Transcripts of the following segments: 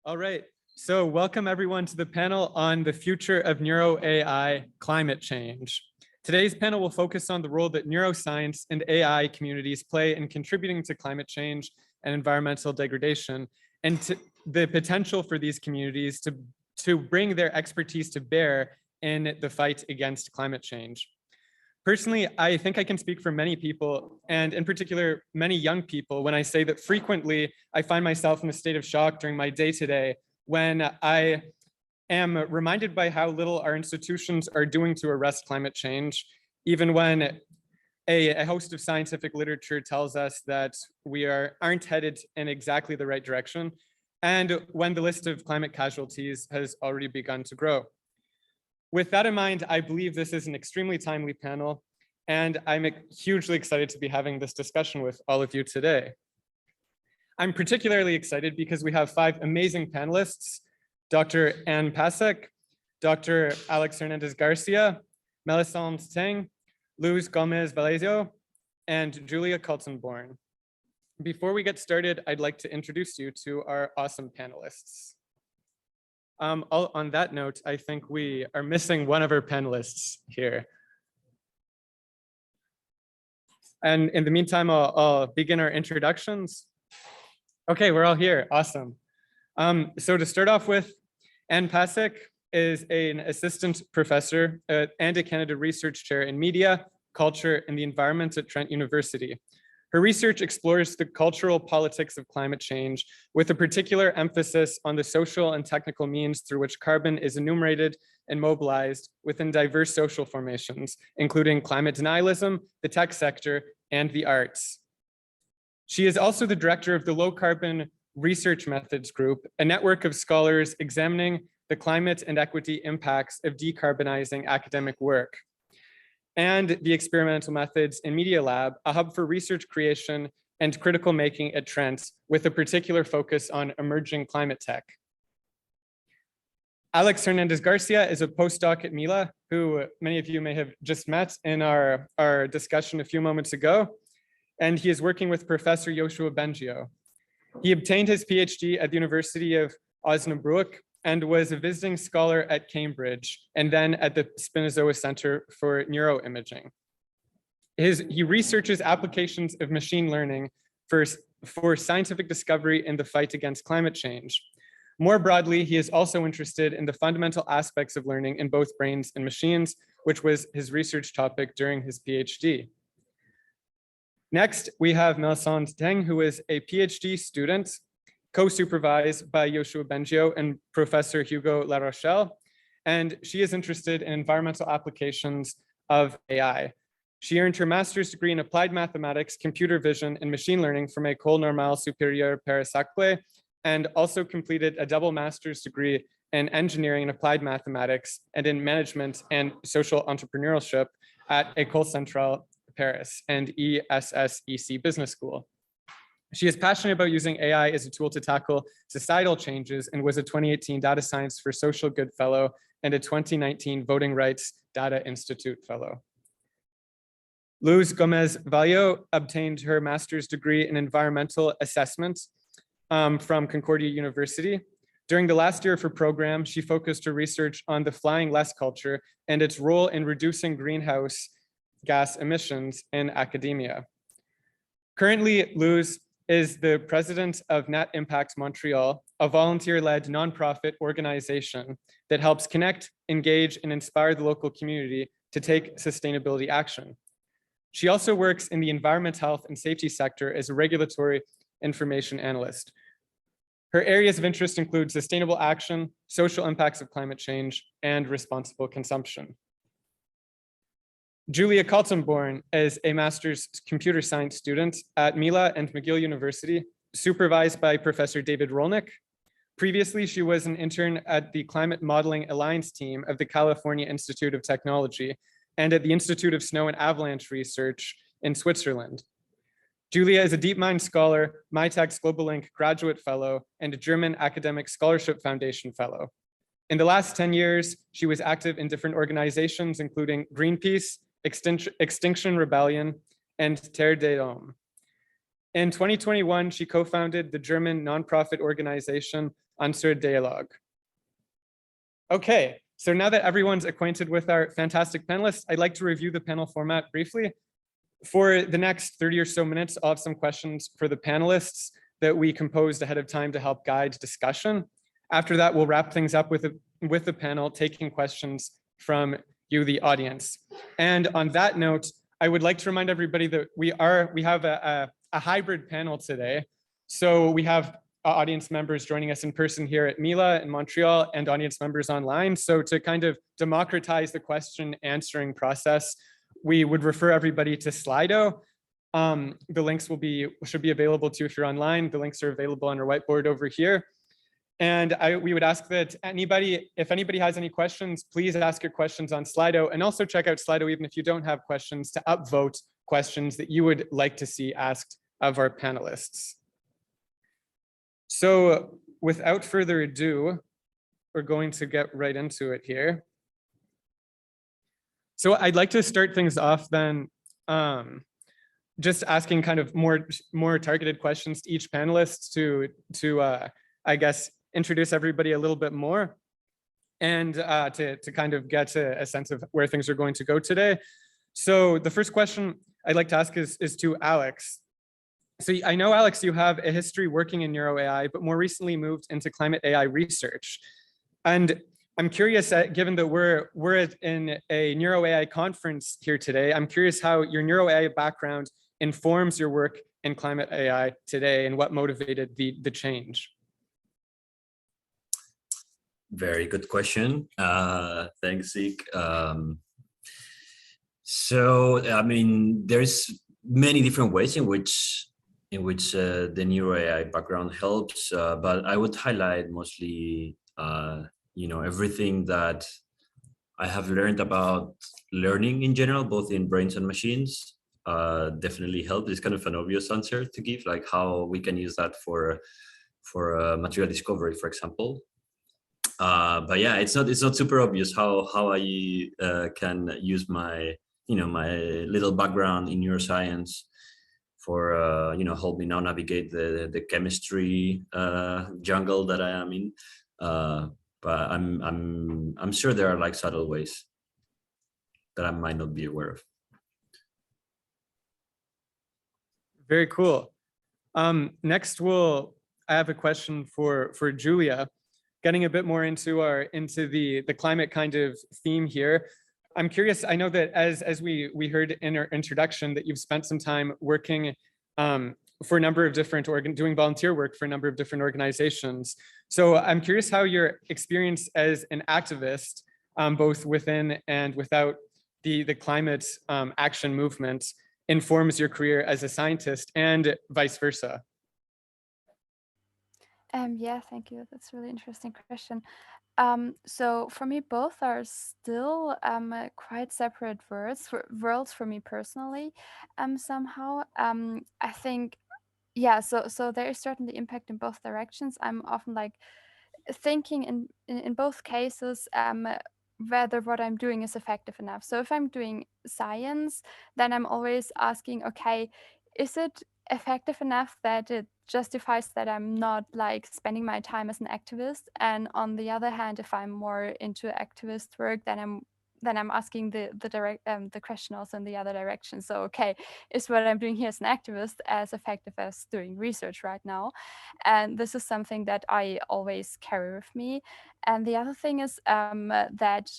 All right, so welcome everyone to the panel on the future of neuro-AI climate change. Today's panel will focus on the role that neuroscience and AI communities play in contributing to climate change and environmental degradation, and the potential for these communities to bring their expertise to bear in the fight against climate change. Personally, I think I can speak for many people, and in particular, many young people, when I say that frequently I find myself in a state of shock during my day-to-day when I am reminded by how little our institutions are doing to arrest climate change, even when a host of scientific literature tells us that we aren't headed in exactly the right direction, and when the list of climate casualties has already begun to grow. With that in mind, I believe this is an extremely timely panel, and I'm hugely excited to be having this discussion with all of you today. I'm particularly excited because we have 5 amazing panelists: Dr. Anne Pasek, Dr. Alex Hernandez-Garcia, Mélisande Teng, Luz Gomez-Vallejo, and Julia Kaltenborn. Before we get started, I'd like to introduce you to our awesome panelists. On that note, I think we are missing one of our panelists here. And in the meantime, I'll begin our introductions. Okay, we're all here, awesome. So to start off with, Anne Pasek is an assistant professor and a Canada Research Chair in Media, Culture, and the Environment at Trent University. Her research explores the cultural politics of climate change with a particular emphasis on the social and technical means through which carbon is enumerated and mobilized within diverse social formations, including climate denialism, the tech sector, and the arts. She is also the director of the Low Carbon Research Methods Group, a network of scholars examining the climate and equity impacts of decarbonizing academic work, and the Experimental Methods in Media Lab, a hub for research creation and critical making at Trent, with a particular focus on emerging climate tech. Alex Hernandez-Garcia is a postdoc at Mila, who many of you may have just met in our discussion a few moments ago, and he is working with Professor Yoshua Bengio. He obtained his PhD at the University of Osnabrück and was a visiting scholar at Cambridge, and then at the Spinoza Center for Neuroimaging. He researches applications of machine learning for scientific discovery in the fight against climate change. More broadly, he is also interested in the fundamental aspects of learning in both brains and machines, which was his research topic during his PhD. Next, we have Mélisande Teng, who is a PhD student, co-supervised by Yoshua Bengio and Professor Hugo La Rochelle, and she is interested in environmental applications of AI. She earned her master's degree in applied mathematics, computer vision, and machine learning from École Normale Supérieure Paris-Saclay, and also completed a double master's degree in engineering and applied mathematics and in management and social entrepreneurship at École Centrale Paris and ESS Business School. She is passionate about using AI as a tool to tackle societal changes and was a 2018 Data Science for Social Good Fellow and a 2019 Voting Rights Data Institute Fellow. Luz Gomez-Vallejo obtained her master's degree in environmental assessment from Concordia University. During the last year of her program, she focused her research on the flying less culture and its role in reducing greenhouse gas emissions in academia. Currently, Luz is the president of Net Impact Montreal, a volunteer-led nonprofit organization that helps connect, engage, and inspire the local community to take sustainability action. She also works in the environment, health, and safety sector as a regulatory information analyst. Her areas of interest include sustainable action, social impacts of climate change, and responsible consumption. Julia Caltonborn is a master's computer science student at Mila and McGill University, supervised by Professor David Rolnick. Previously, she was an intern at the Climate Modeling Alliance team of the California Institute of Technology and at the Institute of Snow and Avalanche Research in Switzerland. Julia is a DeepMind Scholar, MITEX Global Link Graduate Fellow, and a German Academic Scholarship Foundation Fellow. In the last 10 years, she was active in different organizations, including Greenpeace, Extinction Rebellion, and Terre des Hommes. In 2021, she co-founded the German nonprofit organization Unser Dialog. Okay, so now that everyone's acquainted with our fantastic panelists, I'd like to review the panel format briefly. For the next 30 or so minutes, I'll have some questions for the panelists that we composed ahead of time to help guide discussion. After that, we'll wrap things up with the panel, taking questions from you, the audience. And on that note, I would like to remind everybody that we have a hybrid panel today. So we have audience members joining us in person here at Mila in Montreal and audience members online. So to kind of democratize the question answering process, we would refer everybody to Slido. The links should be available to you if you're online. The links are available on our whiteboard over here. And we would ask that if anybody has any questions, please ask your questions on Slido, and also check out Slido even if you don't have questions, to upvote questions that you would like to see asked of our panelists. So without further ado, we're going to get right into it here. So I'd like to start things off then, just asking kind of more targeted questions to each panelist to I guess, introduce everybody a little bit more, and to kind of get a sense of where things are going to go today. So the first question I'd like to ask is to Alex. So I know, Alex, you have a history working in neuro-AI, but more recently moved into climate AI research. And I'm curious, given that we're in a neuro-AI conference here today, I'm curious how your neuro-AI background informs your work in climate AI today, and what motivated the change. Very good question. Thanks, Zeke. So, I mean, there's many different ways in which the neuro-AI background helps, but I would highlight mostly, everything that I have learned about learning in general, both in brains and machines, definitely help. It's kind of an obvious answer to give, like how we can use that for material discovery, for example. But yeah, it's not super obvious how I can use my my little background in neuroscience for help me now navigate the chemistry jungle that I am in. But I'm sure there are like subtle ways that I might not be aware of. Very cool. Next, I have a question for Julia, getting a bit more into the climate kind of theme here. I'm curious, I know that as we heard in our introduction, that you've spent some time working for a number of different doing volunteer work for a number of different organizations. So I'm curious how your experience as an activist, both within and without the climate action movement, informs your career as a scientist, and vice versa. Yeah, thank you. That's a really interesting question. So for me, both are still quite separate worlds for me personally. Somehow, I think, yeah. So there is certainly impact in both directions. I'm often like thinking in both cases whether what I'm doing is effective enough. So if I'm doing science, then I'm always asking, okay, is it effective enough that it justifies that I'm not like spending my time as an activist? And on the other hand, if I'm more into activist work, then I'm asking the question also in the other direction. So okay, is what I'm doing here as an activist as effective as doing research right now? And this is something that I always carry with me. And the other thing is that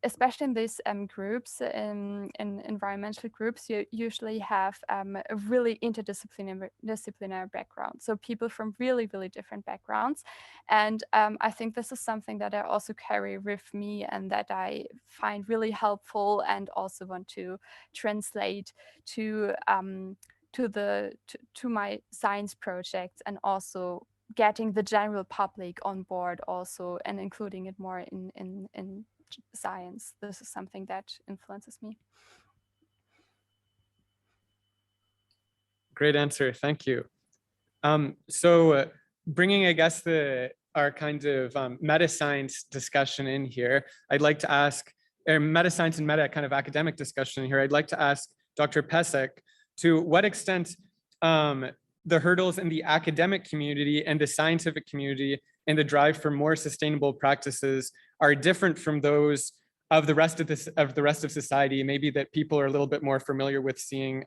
especially in these groups, in environmental groups, you usually have a really interdisciplinary background. So people from really, really different backgrounds. And I think this is something that I also carry with me and that I find really helpful and also want to translate to my science projects, and also getting the general public on board also, and including it more in science. This is something that influences me. Great answer, thank you. So bringing, I guess, our kind of meta-science discussion in here, I'd like to ask, or meta-science and meta kind of academic discussion here, I'd like to ask Dr. Pasek, to what extent the hurdles in the academic community and the scientific community and the drive for more sustainable practices are different from those of the rest of society, maybe that people are a little bit more familiar with seeing,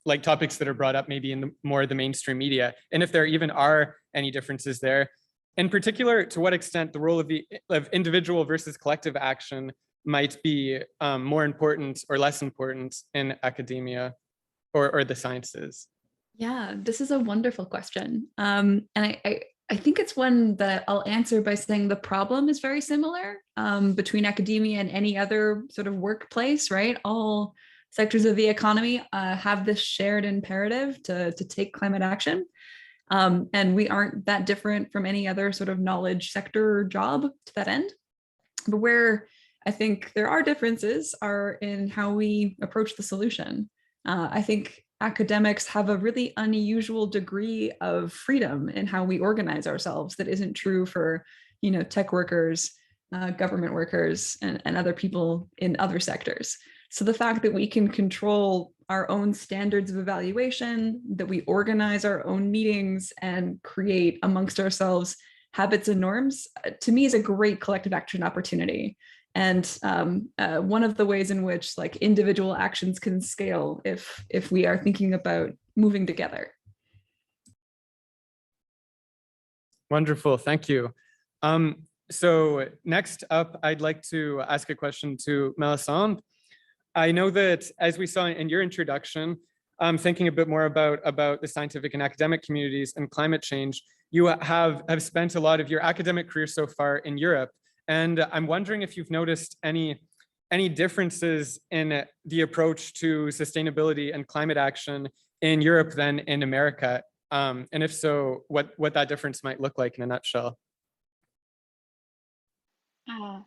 like topics that are brought up maybe in more of the mainstream media, and if there even are any differences there. In particular, to what extent the role of individual versus collective action might be more important or less important in academia or the sciences. Yeah, this is a wonderful question. And I think it's one that I'll answer by saying the problem is very similar between academia and any other sort of workplace, right? All sectors of the economy have this shared imperative to take climate action. And we aren't that different from any other sort of knowledge sector or job to that end. But where I think there are differences are in how we approach the solution. I think academics have a really unusual degree of freedom in how we organize ourselves that isn't true for, tech workers, government workers, and other people in other sectors. So the fact that we can control our own standards of evaluation, that we organize our own meetings and create amongst ourselves habits and norms, to me is a great collective action opportunity. And one of the ways in which like individual actions can scale if we are thinking about moving together. Wonderful, thank you. So next up, I'd like to ask a question to Mélisande. I know that as we saw in your introduction, thinking a bit more about the scientific and academic communities and climate change, you have spent a lot of your academic career so far in Europe. And I'm wondering if you've noticed any differences in the approach to sustainability and climate action in Europe than in America. And if so, what that difference might look like in a nutshell.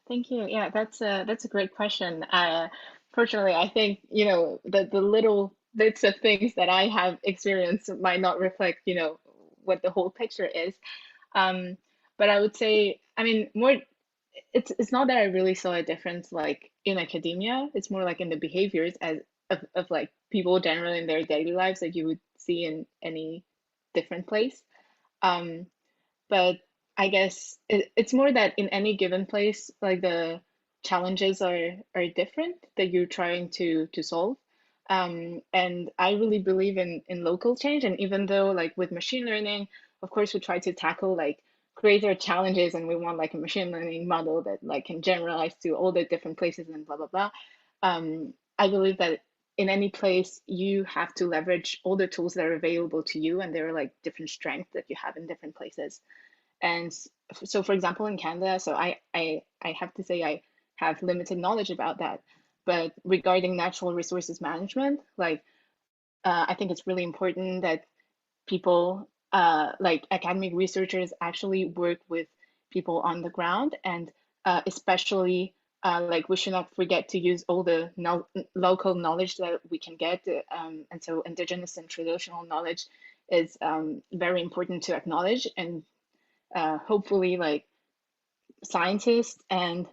Thank you. Yeah, that's a great question. Fortunately, I think, the little bits of things that I have experienced might not reflect, what the whole picture is. But I would say, it's not that I really saw a difference like in academia. It's more like in the behaviors of like people generally in their daily lives that you would see in any different place. But I guess it's more that in any given place, like the challenges are different that you're trying to solve. And I really believe in local change. And even though like with machine learning, of course, we try to tackle like greater challenges and we want like a machine learning model that like can generalize to all the different places and blah, blah, blah. I believe that in any place, you have to leverage all the tools that are available to you. And there are like different strengths that you have in different places. And so, for example, in Canada, so I have to say I have limited knowledge about that. But regarding natural resources management, like I think it's really important that people, like academic researchers, actually work with people on the ground, and especially like we should not forget to use all the local knowledge that we can get. And so, indigenous and traditional knowledge is very important to acknowledge, and hopefully like scientists and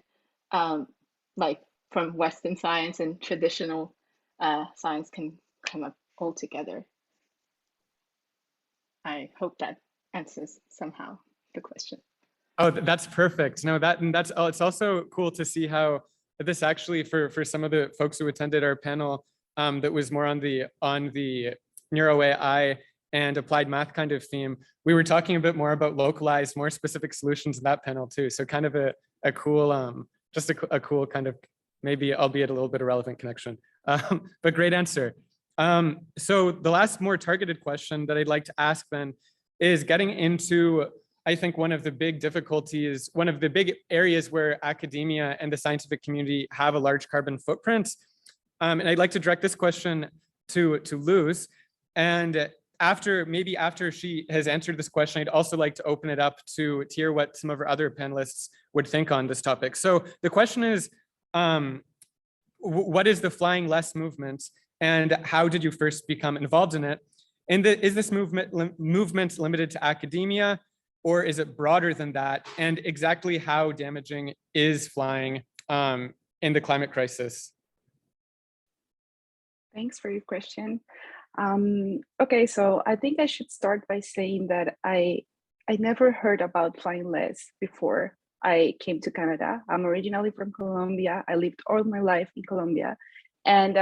like from Western science and traditional science can come up all together. I hope that answers somehow the question. Oh, that's perfect. No, it's also cool to see how this actually for some of the folks who attended our panel that was more on the neuro-AI and applied math kind of theme, we were talking a bit more about localized, more specific solutions in that panel too. So kind of a cool, just a cool kind of, maybe albeit a little bit irrelevant connection, but great answer. So the last more targeted question that I'd like to ask then is getting into, I think, one of the big difficulties, one of the big areas where academia and the scientific community have a large carbon footprint. And I'd like to direct this question to Luz. And after she has answered this question, I'd also like to open it up to hear what some of our other panelists would think on this topic. So the question is, what is the flying less movement, and how did you first become involved in it? And is this movement limited to academia, or is it broader than that? And exactly how damaging is flying in the climate crisis? Thanks for your question. Okay, so I think I should start by saying that I never heard about flying less before I came to Canada. I'm originally from Colombia. I lived all my life in Colombia, and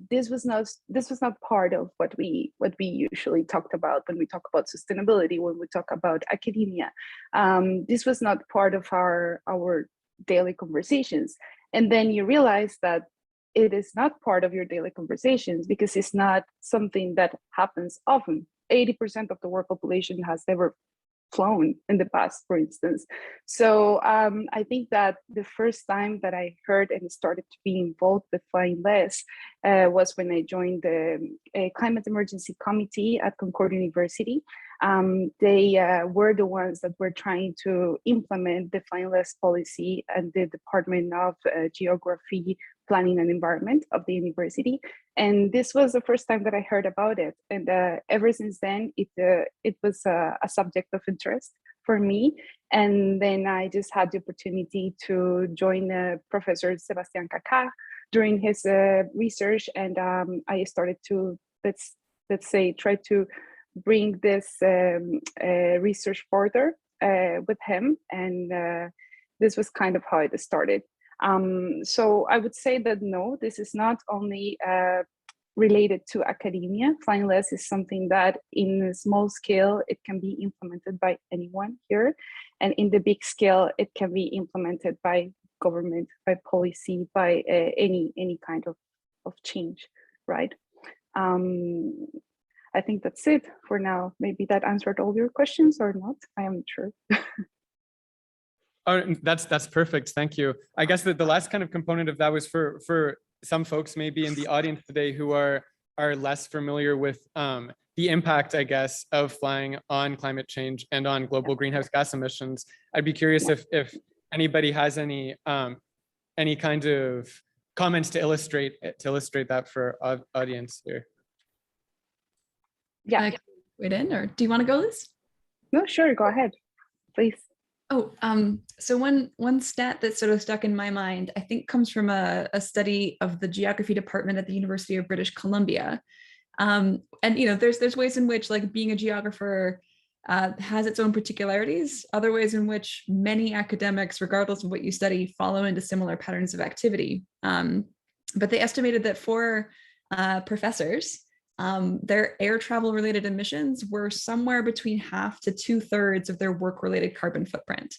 this was not part of what we usually talked about when we talk about sustainability, when we talk about academia. This was not part of our daily conversations, and then you realize that it is not part of your daily conversations because it's not something that happens often. 80% of the world population has never flown in the past, for instance. So I think that the first time that I heard and started to be involved with flying less was when I joined the Climate Emergency Committee at Concord University. They were the ones that were trying to implement the flying less policy at the Department of Geography, Planning and Environment of the university. And this was the first time that I heard about it. And ever since then, it was a subject of interest for me. And then I just had the opportunity to join Professor Sebastian Kaká during his research. And I started to, let's say, try to bring this research further with him. And this was kind of how it started. So I would say that no, this is not only related to academia. Flying less is something that in a small scale, it can be implemented by anyone here. And in the big scale, it can be implemented by government, by policy, by any kind of change, right? I think that's it for now. Maybe that answered all your questions or not, I am not sure. Oh, that's perfect. Thank you. I guess that the last kind of component of that was for some folks maybe in the audience today who are less familiar with the impact, I guess, of flying on climate change and on global greenhouse gas emissions. I'd be curious if anybody has any kind of comments to illustrate that for our audience here. Yeah. Wait in, or do you want to go, Liz? No, sure. Go ahead, please. Oh, so one stat that sort of stuck in my mind, I think comes from a study of the geography department at the University of British Columbia. And there's ways in which like being a geographer has its own particularities, other ways in which many academics, regardless of what you study, follow into similar patterns of activity. But they estimated that for professors, their air travel related emissions were somewhere between 1/2 to 2/3 of their work related carbon footprint.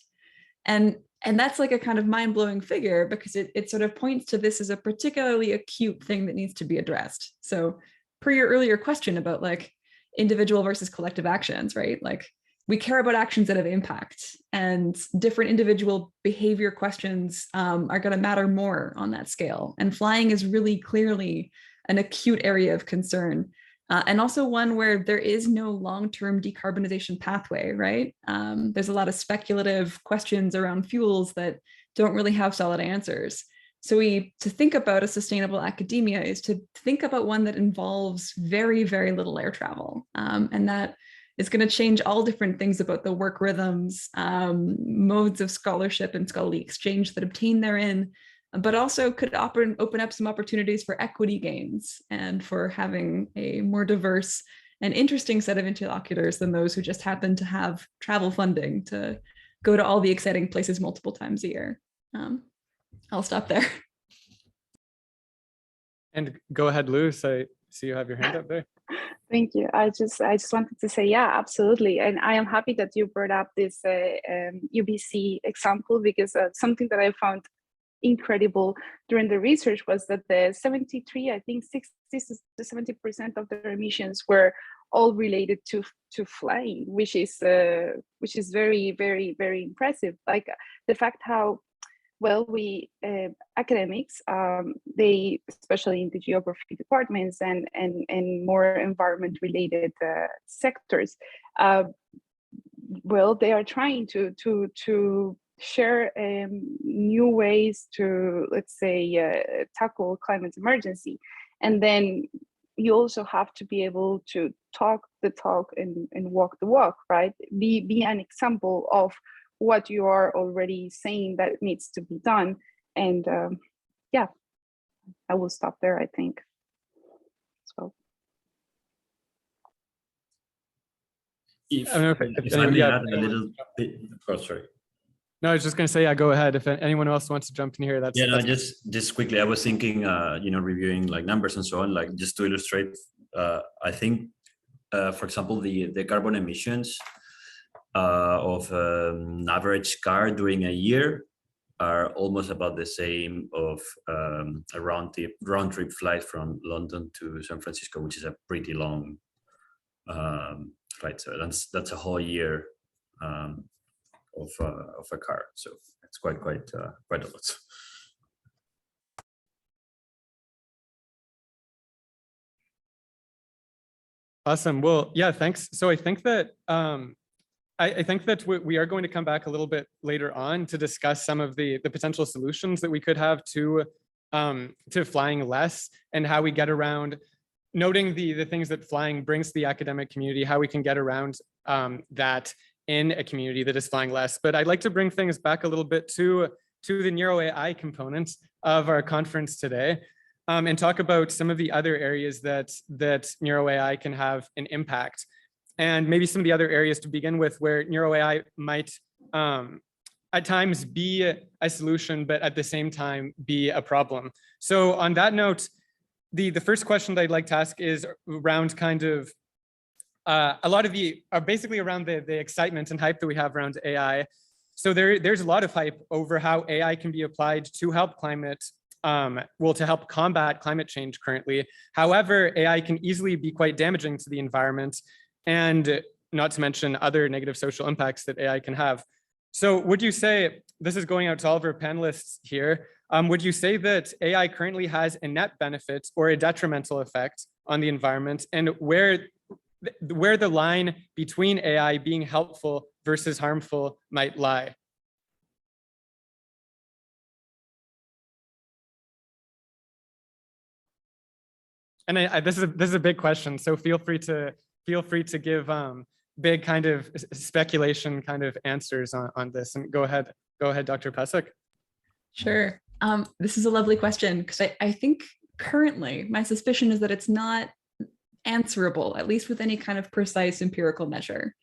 And that's like a kind of mind blowing figure because it sort of points to this as a particularly acute thing that needs to be addressed. So per your earlier question about like individual versus collective actions, right? Like we care about actions that have impact, and different individual behavior questions are going to matter more on that scale. And flying is really clearly an acute area of concern, and also one where there is no long-term decarbonization pathway, right? There's a lot of speculative questions around fuels that don't really have solid answers. So to think about a sustainable academia is to think about one that involves very, very little air travel. And that is going to change all different things about the work rhythms, modes of scholarship and scholarly exchange that obtain therein, but also could open up some opportunities for equity gains and for having a more diverse and interesting set of interlocutors than those who just happen to have travel funding to go to all the exciting places multiple times a year. I'll stop there. And go ahead, Luz. I see you have your hand up there. Thank you. I just wanted to say, yeah, absolutely. And I am happy that you brought up this UBC example, because something that I found incredible during the research was that the 73, I think 60 to 70% of their emissions were all related to flying, which is very, very, very impressive. Like the fact how well we academics, they, especially in the geography departments and more environment related sectors, well, they are trying to share new ways to, let's say, tackle climate emergency. And then you also have to be able to talk the talk and walk the walk, right? Be an example of what you are already saying that needs to be done. And yeah, I will stop there, I think. So. If, I don't know if I may yeah, add a little bit, oh, sorry. no, I was just going to say, yeah, go ahead. If anyone else wants to jump in here, that's Yeah, no, that's just quickly, I was thinking, reviewing like numbers and so on, like just to illustrate, I think, for example, the carbon emissions of an average car during a year are almost about the same of a round trip flight from London to San Francisco, which is a pretty long flight. So that's a whole year of a car. So it's quite a lot. awesome. Well, yeah, thanks. So I think that I think that we are going to come back a little bit later on to discuss some of the potential solutions that we could have to flying less and how we get around, noting the things that flying brings to the academic community, how we can get around that in a community that is flying less. But I'd like to bring things back a little bit to the neuro-AI component of our conference today, and talk about some of the other areas that neuro-AI can have an impact. And maybe some of the other areas to begin with where neuro-AI might at times be a solution, but at the same time be a problem. So on that note, the first question that I'd like to ask is around kind of a lot of basically around the excitement and hype that we have around AI. So there's a lot of hype over how AI can be applied to help to help combat climate change currently. However, AI can easily be quite damaging to the environment, and not to mention other negative social impacts that AI can have. So would you say, this is going out to all of our panelists here, would you say that AI currently has a net benefit or a detrimental effect on the environment, and where the line between AI being helpful versus harmful might lie? And this is a big question, so feel free to give big kind of speculation kind of answers on this. And go ahead, Dr. Pasek. Sure. This is a lovely question, because I think currently my suspicion is that it's not answerable, at least with any kind of precise empirical measure.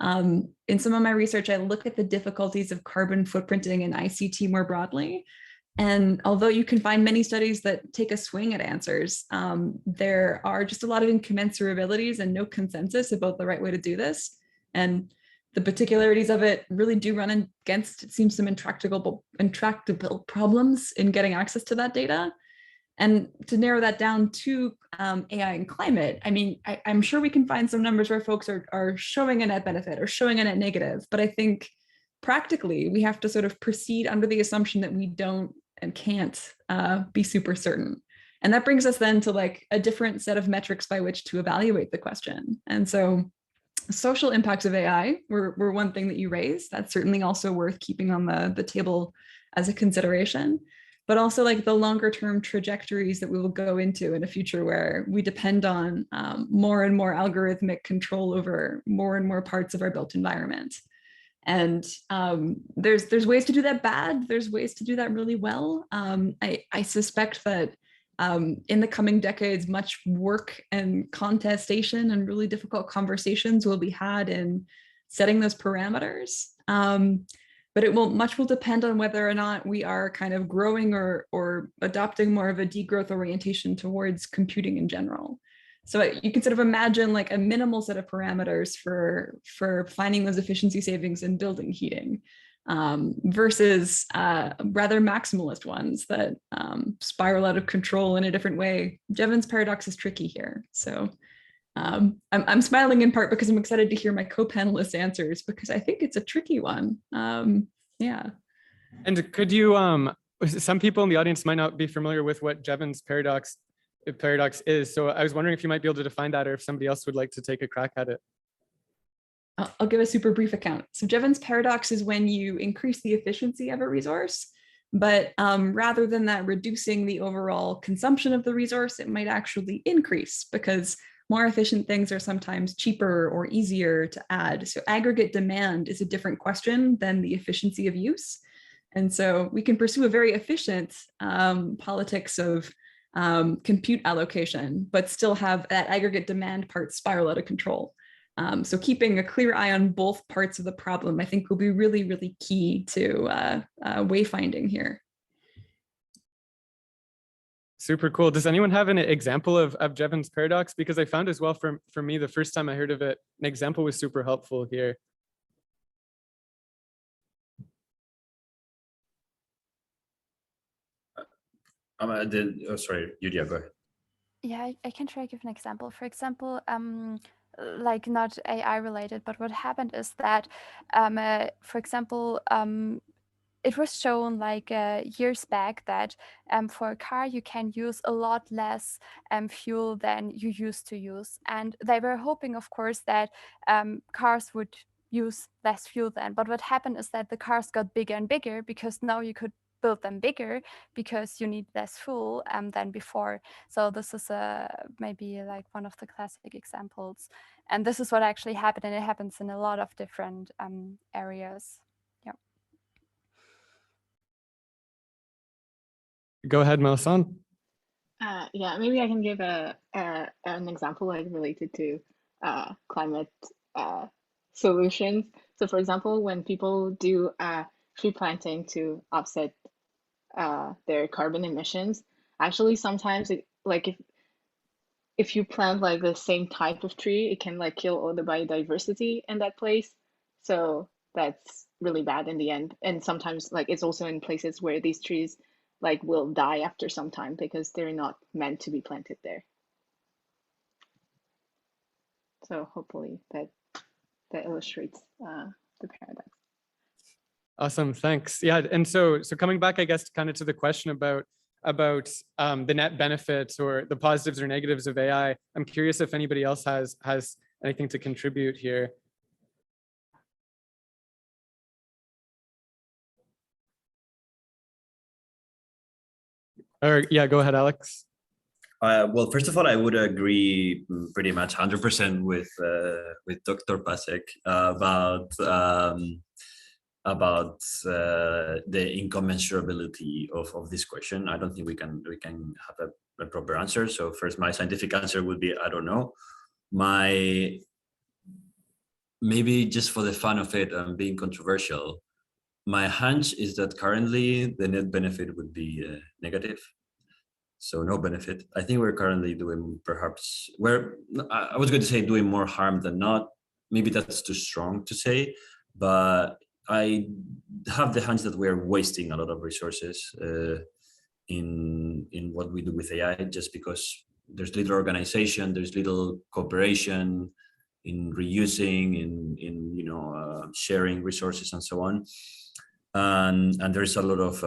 In some of my research, I look at the difficulties of carbon footprinting in ICT more broadly. And although you can find many studies that take a swing at answers, there are just a lot of incommensurabilities and no consensus about the right way to do this. And the particularities of it really do run against, it seems, some intractable problems in getting access to that data. And to narrow that down to AI and climate, I mean, I'm sure we can find some numbers where folks are showing a net benefit or showing a net negative, but I think practically we have to sort of proceed under the assumption that we don't and can't be super certain. And that brings us then to like a different set of metrics by which to evaluate the question. And so social impacts of AI were one thing that you raised. That's certainly also worth keeping on the table as a consideration, but also like the longer term trajectories that we will go into in a future where we depend on more and more algorithmic control over more and more parts of our built environment. And there's ways to do that bad. There's ways to do that really well. I suspect that in the coming decades, much work and contestation and really difficult conversations will be had in setting those parameters. But much will depend on whether or not we are kind of growing or adopting more of a degrowth orientation towards computing in general. So you can sort of imagine like a minimal set of parameters for finding those efficiency savings in building heating versus rather maximalist ones that spiral out of control in a different way. Jevon's paradox is tricky here. So I'm smiling in part because I'm excited to hear my co-panelists' answers, because I think it's a tricky one. Yeah. And could you, some people in the audience might not be familiar with what Jevon's paradox is. So I was wondering if you might be able to define that, or if somebody else would like to take a crack at it. I'll give a super brief account. So Jevon's paradox is when you increase the efficiency of a resource, but rather than that reducing the overall consumption of the resource, it might actually increase, because more efficient things are sometimes cheaper or easier to add. So aggregate demand is a different question than the efficiency of use. And so we can pursue a very efficient politics of compute allocation, but still have that aggregate demand part spiral out of control. So keeping a clear eye on both parts of the problem, I think, will be really, really key to wayfinding here. Super cool. Does anyone have an example of Jevon's paradox? Because I found as well, for me, the first time I heard of it, an example was super helpful here. Sorry, Yulia, go ahead. Yeah, I can try to give an example. For example, like not AI related, but what happened is that, for example, it was shown like years back that for a car you can use a lot less fuel than you used to use, and they were hoping, of course, that cars would use less fuel then. But what happened is that the cars got bigger and bigger because now you could build them bigger because you need less fuel than before. So this is maybe like one of the classic examples, and this is what actually happened, and it happens in a lot of different areas. Yeah. Go ahead, Mélisande. Yeah, maybe I can give an example like related to climate solutions. So, for example, when people do tree planting to offset their carbon emissions, actually sometimes if you plant like the same type of tree, it can like kill all the biodiversity in that place. So that's really bad in the end. And sometimes like it's also in places where these trees like will die after some time because they're not meant to be planted there. So hopefully that illustrates the paradox. Awesome, thanks. Yeah, and so coming back, I guess, kind of to the question about the net benefits or the positives or negatives of AI. I'm curious if anybody else has anything to contribute here. Or yeah, go ahead, Alex. Well, first of all, I would agree pretty much 100% with Dr. Pasek about the incommensurability of this question. I don't think we can have a proper answer. So first, my scientific answer would be I don't know. Maybe just for the fun of it and being controversial, my hunch is that currently the net benefit would be negative. So no benefit. I think we're currently doing I was going to say doing more harm than not. Maybe that's too strong to say, but I have the hunch that we're wasting a lot of resources in what we do with AI, just because there's little organization, there's little cooperation in reusing, in sharing resources and so on, and there's a lot of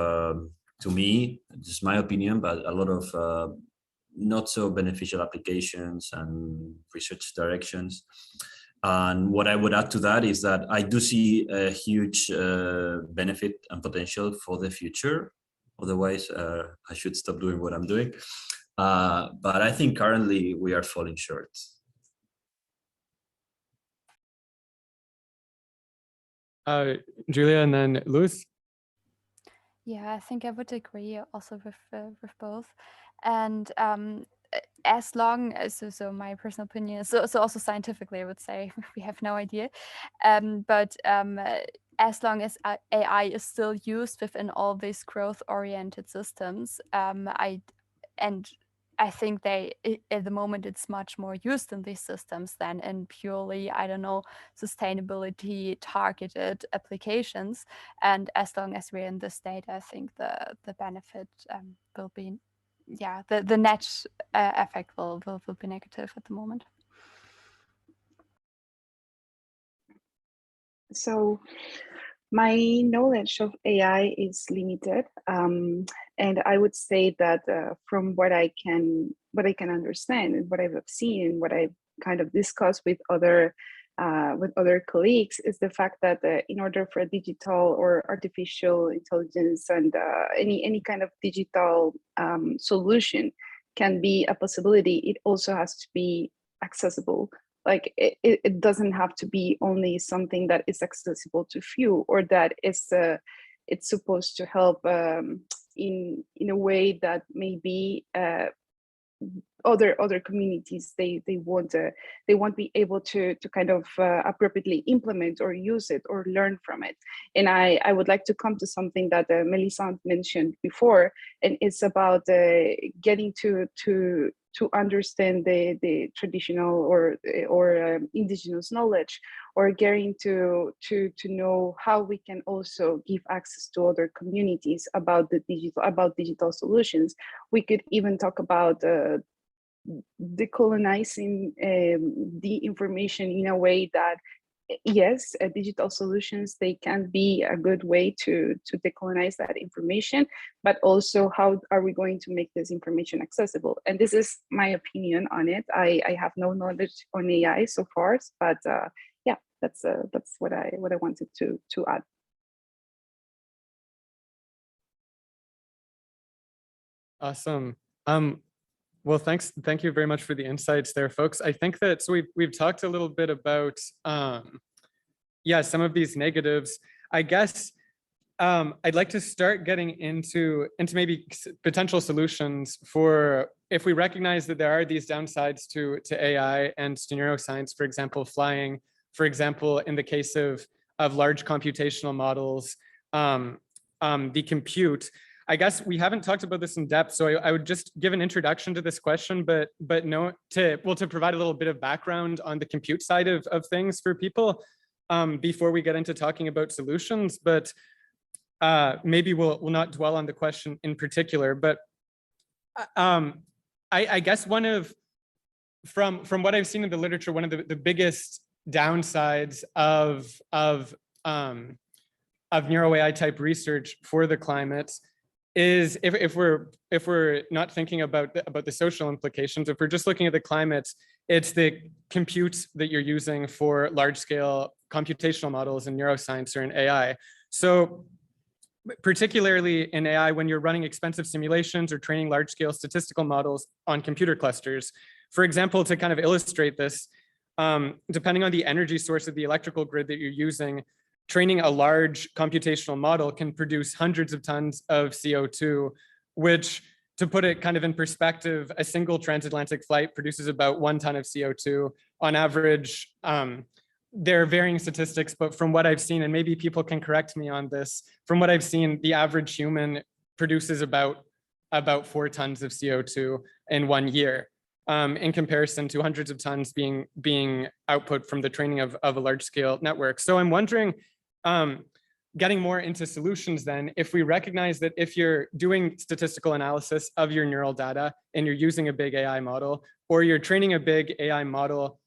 to me, just my opinion, but a lot of not so beneficial applications and research directions. And what I would add to that is that I do see a huge benefit and potential for the future. Otherwise, I should stop doing what I'm doing. But I think currently we are falling short. Julia and then Luz. Yeah, I think I would agree also with both, and as long as so my personal opinion is so also scientifically I would say we have no idea, but as long as AI is still used within all these growth-oriented systems, I think at the moment it's much more used in these systems than in purely, I don't know, sustainability targeted applications. And as long as we're in this state, I think the benefit will be, yeah, the net effect will be negative at the moment. So my knowledge of AI is limited, and I would say that from what I can understand and what I've seen and what I've kind of discussed with other colleagues is the fact that in order for a digital or artificial intelligence and any kind of digital solution can be a possibility, it also has to be accessible. Like it doesn't have to be only something that is accessible to few, or that is it's supposed to help in a way that maybe other communities, they won't be able to kind of appropriately implement or use it or learn from it. And I would like to come to something that Mélisande mentioned before, and it's about getting to understand the traditional or indigenous knowledge, or getting to know how we can also give access to other communities about digital solutions. We could even talk about decolonizing the information in a way that, yes, digital solutions, they can be a good way to decolonize that information, but also how are we going to make this information accessible? And this is my opinion on it. I have no knowledge on AI so far, but yeah, that's what I wanted to add. Awesome. Well, thank you very much for the insights there, folks. I think that, so we've talked a little bit about, yeah, some of these negatives. I guess I'd like to start getting into maybe potential solutions for, if we recognize that there are these downsides to AI and to neuroscience, for example, flying, for example, in the case of large computational models, the compute. I guess we haven't talked about this in depth, so I would just give an introduction to this question, but to provide a little bit of background on the compute side of things for people before we get into talking about solutions. But maybe we'll not dwell on the question in particular. But I guess from what I've seen in the literature, one of the biggest downsides of neuro-AI type research for the climate is if we're not thinking about the social implications, if we're just looking at the climate, it's the compute that you're using for large scale computational models in neuroscience or in AI. So particularly in AI, when you're running expensive simulations or training large scale statistical models on computer clusters, for example, to kind of illustrate this, depending on the energy source of the electrical grid that you're using, training a large computational model can produce hundreds of tons of CO2, which, to put it kind of in perspective, a single transatlantic flight produces about 1 ton of CO2 on average. There are varying statistics, but from what I've seen, and maybe people can correct me on this, from what I've seen, the average human produces about 4 tons of CO2 in 1 year, in comparison to hundreds of tons being output from the training of a large scale network. So I'm wondering, getting more into solutions then, if we recognize that if you're doing statistical analysis of your neural data and you're using a big AI model, or you're training a big AI model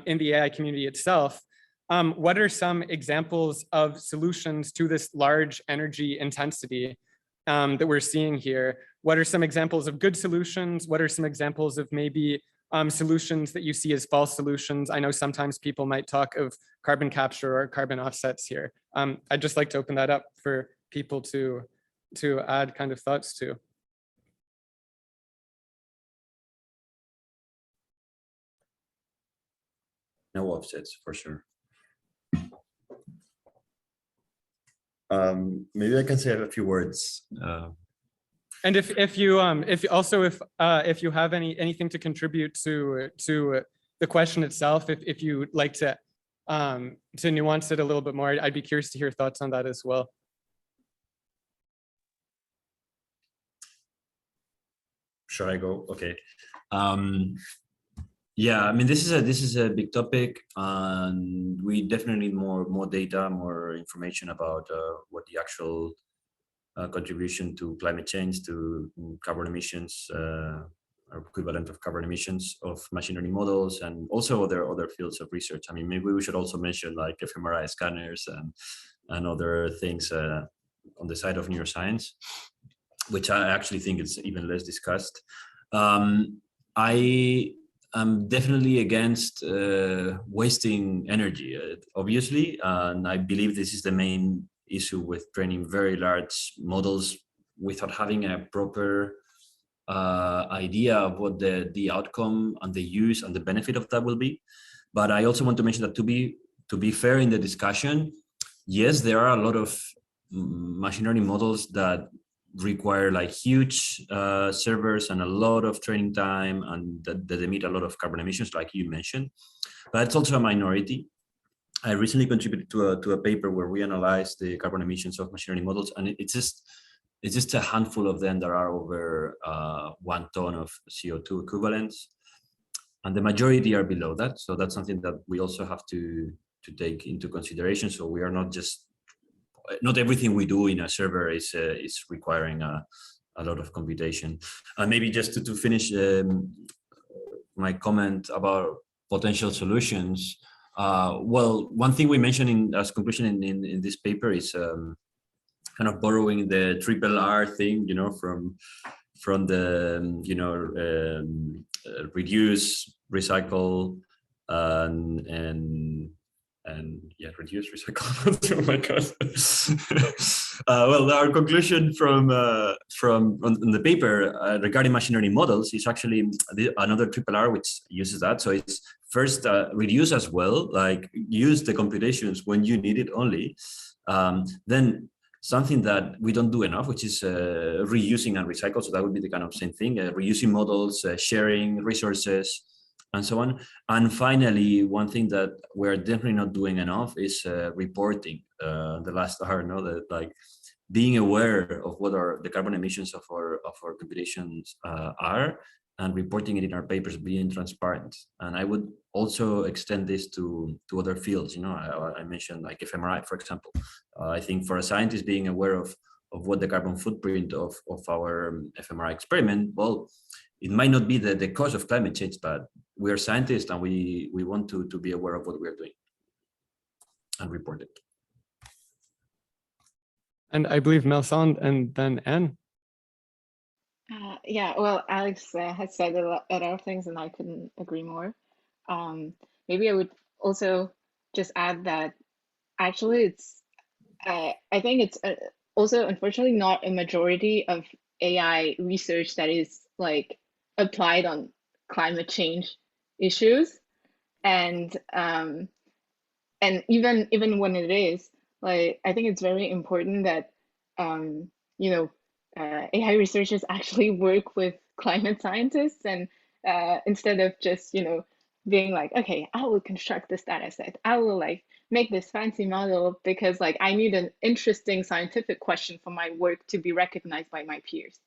in the AI community itself, what are some examples of solutions to this large energy intensity that we're seeing here? What are some examples of good solutions? What are some examples of maybe solutions that you see as false solutions? I know sometimes people might talk of carbon capture or carbon offsets here. I'd just like to open that up for people to add kind of thoughts to. No offsets, for sure. Maybe I can say a few words. And if you have anything to contribute to the question itself, if you'd like to nuance it a little bit more, I'd be curious to hear thoughts on that as well. Should I go? Okay. Yeah, I mean, this is a big topic, and we definitely need more data, more information about what the actual contribution to climate change, to carbon emissions, or equivalent of carbon emissions of machine learning models, and also other fields of research. I mean, maybe we should also mention like fMRI scanners and other things on the side of neuroscience, which I actually think is even less discussed. I am definitely against wasting energy, obviously, and I believe this is the main issue with training very large models without having a proper idea of what the outcome and the use and the benefit of that will be. But I also want to mention that to be fair in the discussion, yes, there are a lot of machine learning models that require like huge servers and a lot of training time, and that emit a lot of carbon emissions, like you mentioned. But it's also a minority. I recently contributed to a paper where we analyzed the carbon emissions of machine learning models, and it's just a handful of them that are over 1 ton of CO2 equivalents, and the majority are below that. So that's something that we also have to take into consideration. So we are not everything we do in a server is requiring a lot of computation. And maybe just to finish my comment about potential solutions. Well, one thing we mentioned as conclusion in this paper is kind of borrowing the triple R thing, from the reduce, recycle, and yeah, reduce, recycle. Oh my god. Well, our conclusion from the paper regarding machine learning models is actually another triple R, which uses that. So it's first reduce as well, like use the computations when you need it only. Then something that we don't do enough, which is reusing and recycle. So that would be the kind of same thing, reusing models, sharing resources, and so on. And finally, one thing that we're definitely not doing enough is reporting. The last R, that like being aware of what are the carbon emissions of our computations are, and reporting it in our papers, being transparent. And I would also extend this to other fields. I mentioned like fMRI, for example. I think for a scientist, being aware of what the carbon footprint of our fMRI experiment, well, it might not be the cause of climate change, but we are scientists and we want to be aware of what we are doing and report it. And I believe Mélisande and then Anne. Yeah, well, Alex has said a lot of things, and I couldn't agree more. Maybe I would also just add that actually I think it's also unfortunately not a majority of AI research that is like applied on climate change issues, and even when it is, like, I think it's very important that AI researchers actually work with climate scientists, and instead of just being like, okay, I will construct this data set, I will like make this fancy model because like I need an interesting scientific question for my work to be recognized by my peers.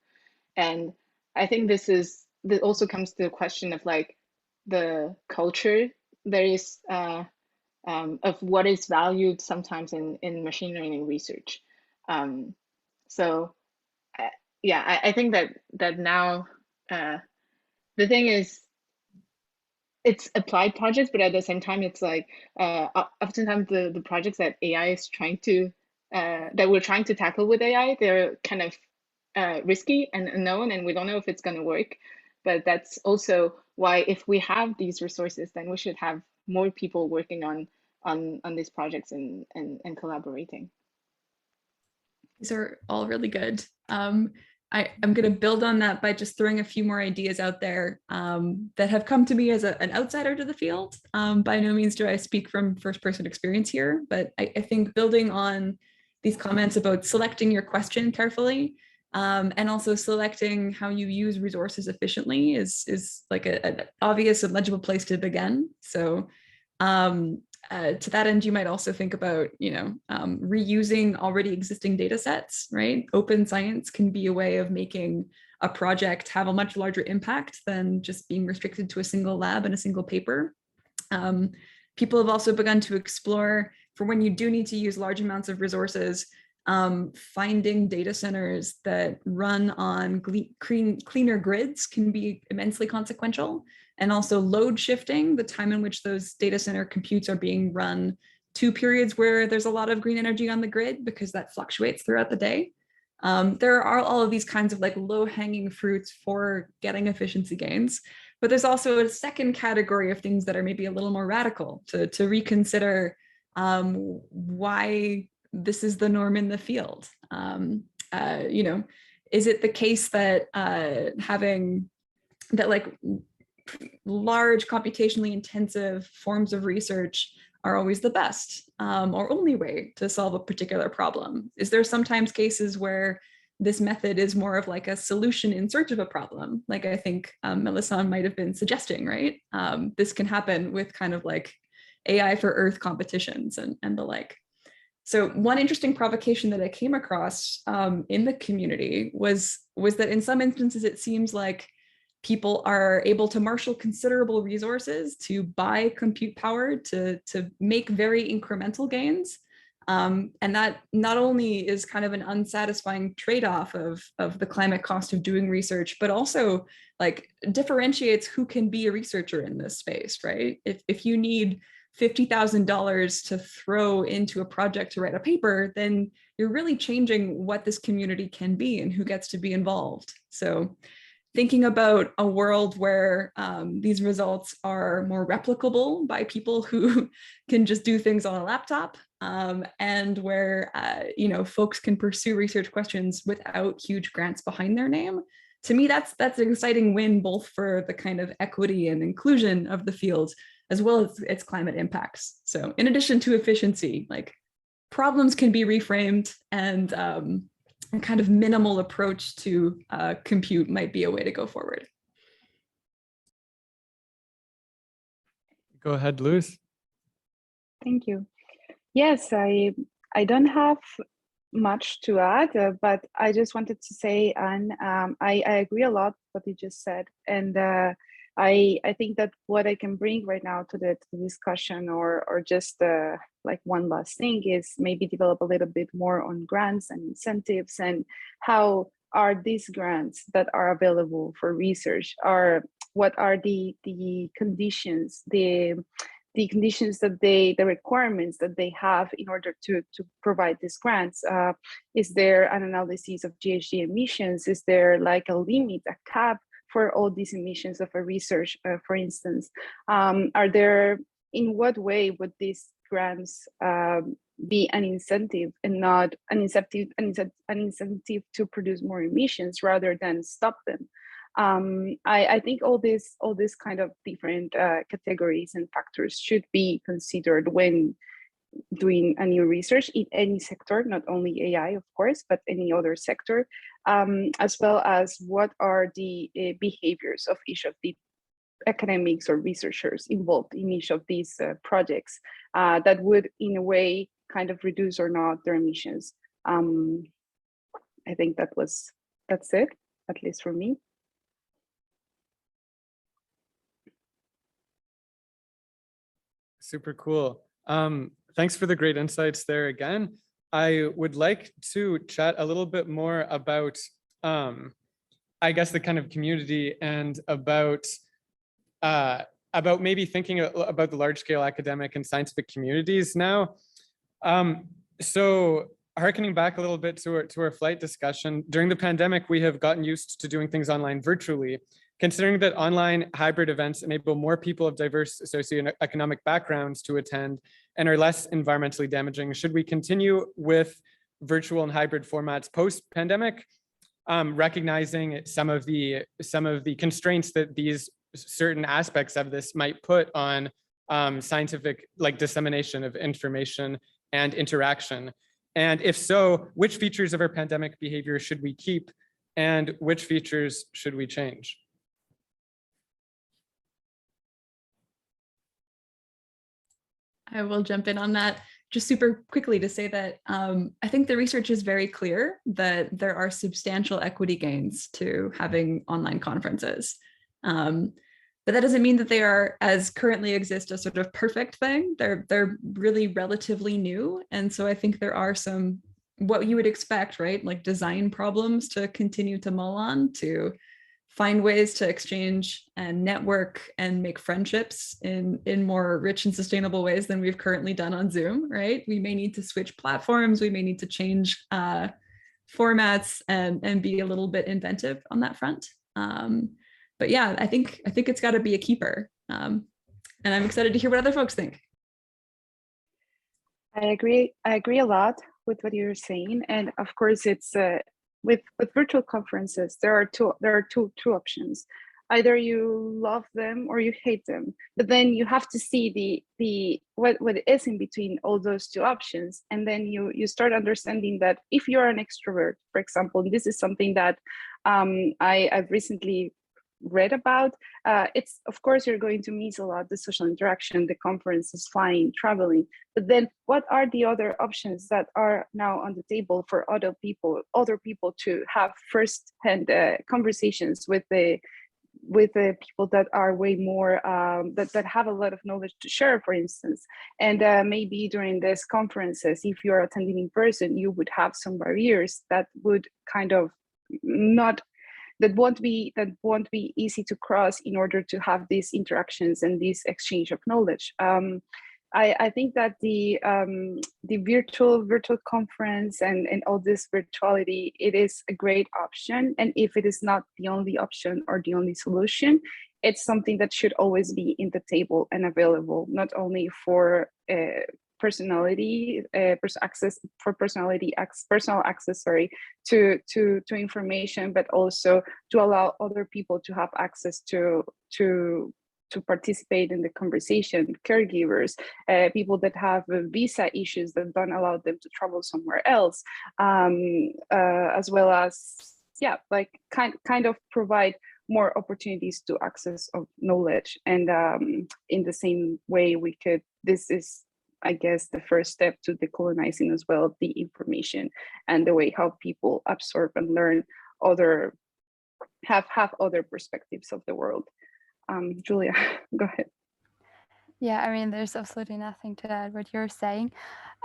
And I think this also comes to the question of like the culture there is of what is valued sometimes in machine learning research. So yeah, I think that now the thing is, it's applied projects, but at the same time, it's like oftentimes the projects that AI is trying to that we're trying to tackle with AI, they're kind of risky and unknown, and we don't know if it's going to work. But that's also why, if we have these resources, then we should have more people working on these projects and collaborating. These are all really good. I'm going to build on that by just throwing a few more ideas out there that have come to me as an outsider to the field. By no means do I speak from first-person experience here, but I think building on these comments about selecting your question carefully, and also selecting how you use resources efficiently is like an obvious and legible place to begin. So to that end, you might also think about, reusing already existing data sets, right? Open science can be a way of making a project have a much larger impact than just being restricted to a single lab and a single paper. People have also begun to explore, for when you do need to use large amounts of resources, finding data centers that run on cleaner grids can be immensely consequential. And also load shifting, the time in which those data center computes are being run to periods where there's a lot of green energy on the grid, because that fluctuates throughout the day. There are all of these kinds of like low-hanging fruits for getting efficiency gains. But there's also a second category of things that are maybe a little more radical to reconsider why this is the norm in the field. Is it the case that having that like large computationally intensive forms of research are always the best or only way to solve a particular problem? Is there sometimes cases where this method is more of like a solution in search of a problem. Like I think Mélisande might have been suggesting, right? This can happen with kind of like AI for Earth competitions and the like. So one interesting provocation that I came across in the community was that in some instances, it seems like people are able to marshal considerable resources to buy compute power to make very incremental gains. And that not only is kind of an unsatisfying trade-off of the climate cost of doing research, but also like differentiates who can be a researcher in this space, right? If you need $50,000 to throw into a project to write a paper, then you're really changing what this community can be and who gets to be involved. So thinking about a world where these results are more replicable by people who can just do things on a laptop, and where folks can pursue research questions without huge grants behind their name. To me, that's an exciting win, both for the kind of equity and inclusion of the field, as well as its climate impacts. So in addition to efficiency, like problems can be reframed, and a kind of minimal approach to compute might be a way to go forward. Go ahead, Luz. Thank you. Yes, I don't have much to add, but I just wanted to say, and I agree a lot with what you just said, and I think that what I can bring right now to the discussion, or just like one last thing, is maybe develop a little bit more on grants and incentives, and how are these grants that are available for research, what are the conditions, the conditions that the requirements that they have in order to provide these grants. Is there an analysis of GHG emissions? Is there like a limit, a cap for all these emissions of a research, for instance? Are there, in what way would these grants be an incentive and not an incentive to produce more emissions rather than stop them? I think all this kind of different categories and factors should be considered when doing a new research in any sector, not only AI, of course, but any other sector, as well as what are the behaviors of each of the academics or researchers involved in each of these projects that would, in a way, kind of reduce or not their emissions. I think that's it, at least for me. Super cool. Thanks for the great insights there again. I would like to chat a little bit more about, I guess, the kind of community, and about maybe thinking about the large scale academic and scientific communities now. So harkening back a little bit to our flight discussion, during the pandemic, we have gotten used to doing things online virtually. Considering that online hybrid events enable more people of diverse socioeconomic backgrounds to attend and are less environmentally damaging, should we continue with virtual and hybrid formats post-pandemic, recognizing some of the constraints that these certain aspects of this might put on scientific dissemination of information and interaction? And if so, which features of our pandemic behavior should we keep, and which features should we change? I will jump in on that just super quickly to say that I think the research is very clear that there are substantial equity gains to having online conferences. But that doesn't mean that they are, as currently exist, a sort of perfect thing. They're really relatively new. And so I think there are some, what you would expect, right? Like design problems to continue to mull on, to find ways to exchange and network and make friendships in more rich and sustainable ways than we've currently done on Zoom, right? We may need to switch platforms, we may need to change formats and be a little bit inventive on that front. But yeah, I think it's got to be a keeper. And I'm excited to hear what other folks think. I agree a lot with what you're saying. And of course, it's with virtual conferences, there are two options. Either you love them or you hate them, but then you have to see what is in between all those two options, and then you start understanding that if you're an extrovert, for example, this is something that I've recently read about. It's, of course, you're going to miss a lot the social interaction, the conferences, flying, traveling, but then what are the other options that are now on the table for other people to have first-hand conversations with the people that are way more that have a lot of knowledge to share, for instance. And maybe during these conferences, if you're attending in person, you would have some barriers that would kind of that won't be easy to cross in order to have these interactions and this exchange of knowledge. I think that the virtual conference and all this virtuality, it is a great option. And if it is not the only option or the only solution, it's something that should always be in the table and available, not only for personal access, to information, but also to allow other people to have access to participate in the conversation, caregivers, people that have visa issues that don't allow them to travel somewhere else, as well as, yeah, like kind of provide more opportunities to access of knowledge. And in the same way this is, I guess, the first step to decolonizing as well, the information and the way how people absorb and learn have other perspectives of the world. Julia, go ahead. Yeah, I mean, there's absolutely nothing to add what you're saying.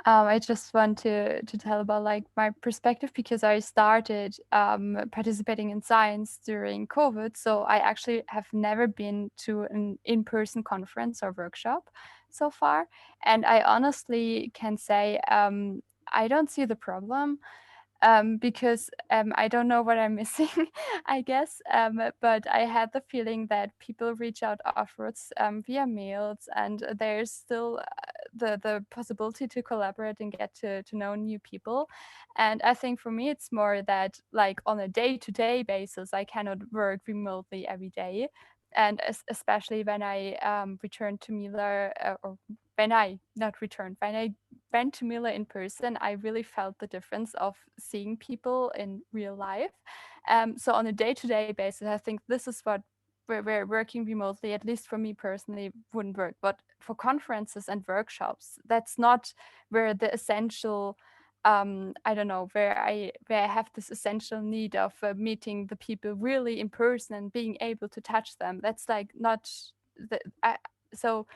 I just want to tell about like my perspective, because I started participating in science during COVID. So I actually have never been to an in-person conference or workshop so far. And I honestly can say I don't see the problem. Because I don't know what I'm missing, I guess. But I had the feeling that people reach out afterwards via mails, and there's still the possibility to collaborate and get to know new people. And I think for me, it's more that like on a day-to-day basis, I cannot work remotely every day. And especially when I returned to Mila, or when I not returned, when I went to Mila in person, I really felt the difference of seeing people in real life. So on a day-to-day basis, I think this is where working remotely, at least for me personally, wouldn't work. But for conferences and workshops, that's not where the essential I don't know, where I have this essential need of meeting the people really in person and being able to touch them. That's like not so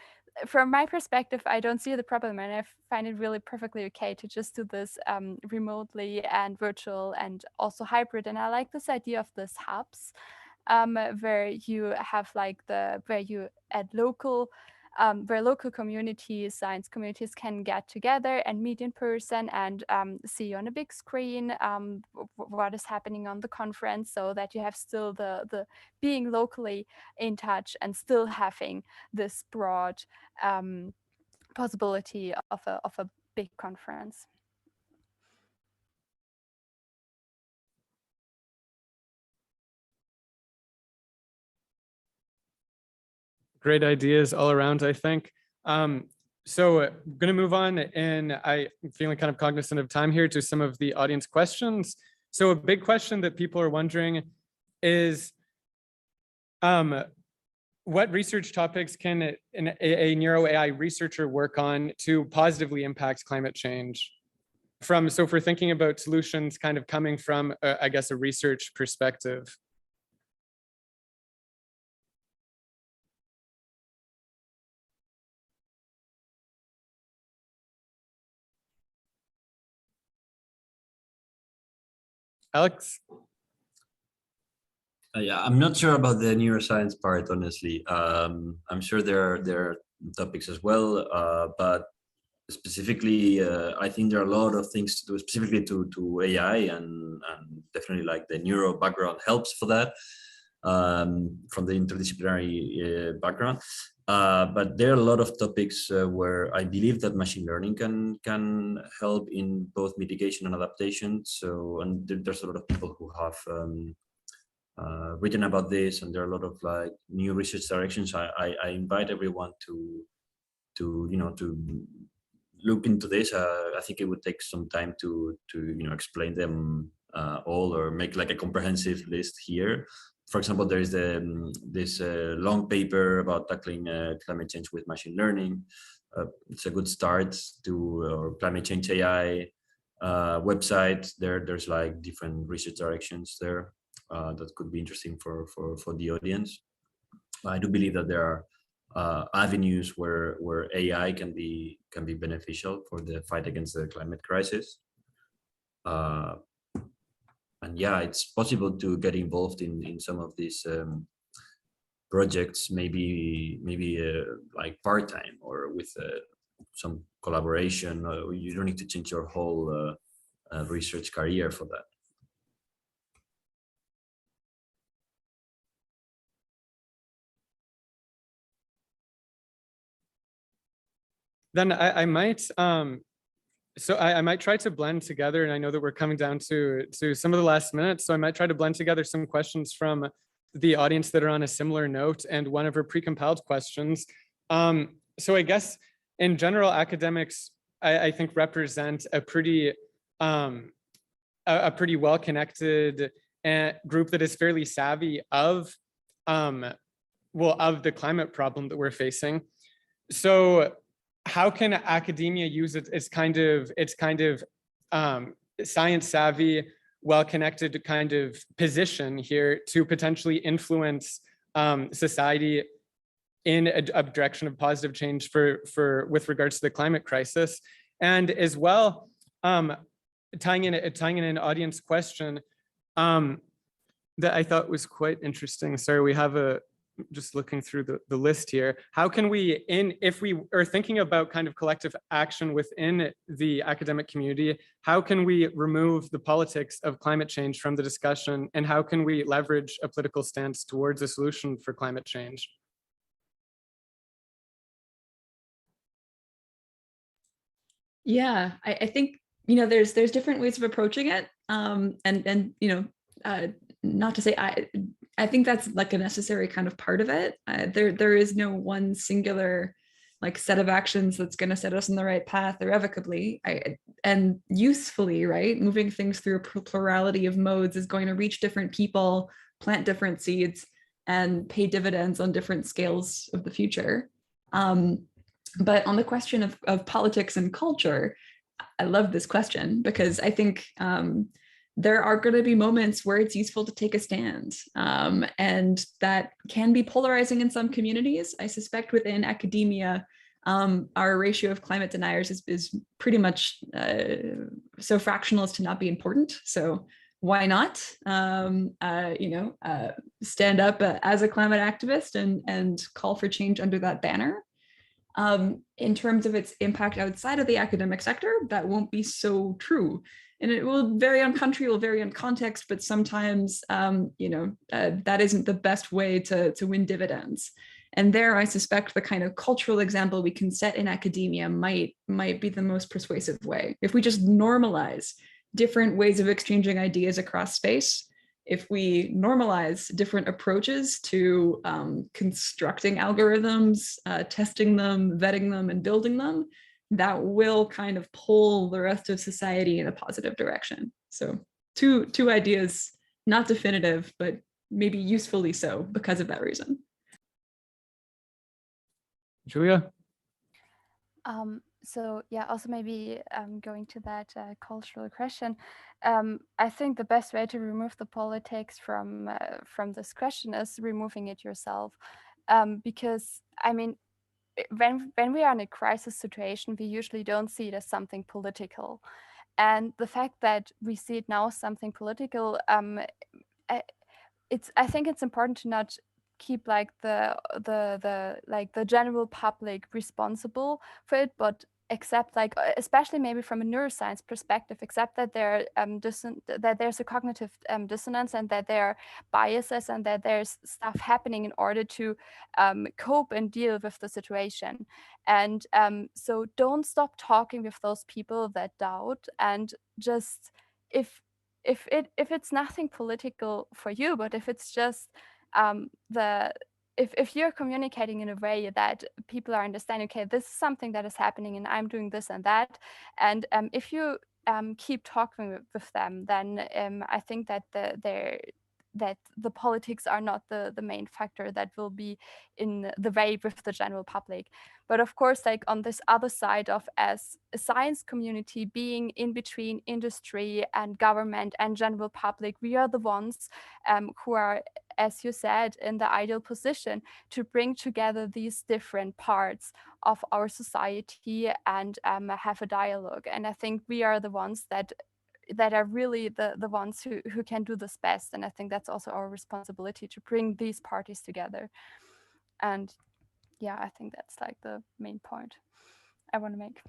from my perspective, I don't see the problem, and I find it really perfectly okay to just do this remotely and virtual and also hybrid. And I like this idea of this hubs, where you have like where you add local where local communities, science communities can get together and meet in person and see on a big screen what is happening on the conference, so that you have still the being locally in touch and still having this broad possibility of a big conference. Great ideas all around, I think. So I'm going to move on, and I'm feeling kind of cognizant of time here, to some of the audience questions. So a big question that people are wondering is, what research topics can a neuro-AI researcher work on to positively impact climate change? So if we're thinking about solutions kind of coming from, I guess, a research perspective. Alex? Yeah, I'm not sure about the neuroscience part, honestly. I'm sure there are topics as well, but specifically, I think there are a lot of things to do specifically to AI, and definitely like the neuro background helps for that, from the interdisciplinary background. But there are a lot of topics where I believe that machine learning can help in both mitigation and adaptation. So, and there's a lot of people who have written about this, and there are a lot of like new research directions. I invite everyone to look into this. I think it would take some time to explain them all, or make like a comprehensive list here. For example, there is this long paper about tackling climate change with machine learning. It's a good start to or climate change AI website. There's like different research directions there that could be interesting for the audience. I do believe that there are avenues where AI can be beneficial for the fight against the climate crisis. And yeah, it's possible to get involved in some of these projects, maybe like part-time or with some collaboration. You don't need to change your whole research career for that. Then I might so I might try to blend together, and I know that we're coming down to some of the last minutes, so I might try to blend together some questions from the audience that are on a similar note and one of our pre-compiled questions. So I guess in general, academics, I think represent a pretty well-connected group that is fairly savvy of the climate problem that we're facing. So how can academia use its kind of science savvy, well-connected kind of position here to potentially influence society in a direction of positive change with regards to the climate crisis? And as well, tying in an audience question that I thought was quite interesting. Sorry, we have just looking through the list here. How can we, if we are thinking about kind of collective action within the academic community, how can we remove the politics of climate change from the discussion, and how can we leverage a political stance towards a solution for climate change? Yeah, I think, there's different ways of approaching it. And not to say I think that's like a necessary kind of part of it. There is no one singular like set of actions that's going to set us on the right path irrevocably and usefully, right? Moving things through a plurality of modes is going to reach different people, plant different seeds, and pay dividends on different scales of the future. But on the question of politics and culture, I love this question because I think there are going to be moments where it's useful to take a stand, and that can be polarizing in some communities. I suspect within academia, our ratio of climate deniers is pretty much so fractional as to not be important. So why not, stand up as a climate activist and call for change under that banner? In terms of its impact outside of the academic sector, that won't be so true. And it will vary on country, will vary on context, but sometimes, that isn't the best way to win dividends. And there, I suspect the kind of cultural example we can set in academia might be the most persuasive way. If we just normalize different ways of exchanging ideas across space, if we normalize different approaches to constructing algorithms, testing them, vetting them, and building them, that will kind of pull the rest of society in a positive direction. So two ideas, not definitive, but maybe usefully so because of that reason. Julia? So yeah, also maybe going to that cultural question, I think the best way to remove the politics from this question is removing it yourself, because I mean, when we are in a crisis situation, we usually don't see it as something political, and the fact that we see it now as something political, I think it's important to not keep like the general public responsible for it, but accept, like, especially maybe from a neuroscience perspective, accept that that there's a cognitive dissonance, and that there are biases, and that there's stuff happening in order to cope and deal with the situation. And so don't stop talking with those people that doubt, and just, if if it's nothing political for you, but if it's just if you're communicating in a way that people are understanding, okay, this is something that is happening and I'm doing this and that, and if you keep talking with them, then I think that the politics are not the main factor that will be in the way with the general public. But of course, like on this other side of as a science community being in between industry and government and general public, we are the ones who are, as you said, in the ideal position to bring together these different parts of our society and have a dialogue. And I think we are the ones that are really the ones who can do this best. And I think that's also our responsibility to bring these parties together. And yeah, I think that's like the main point I want to make.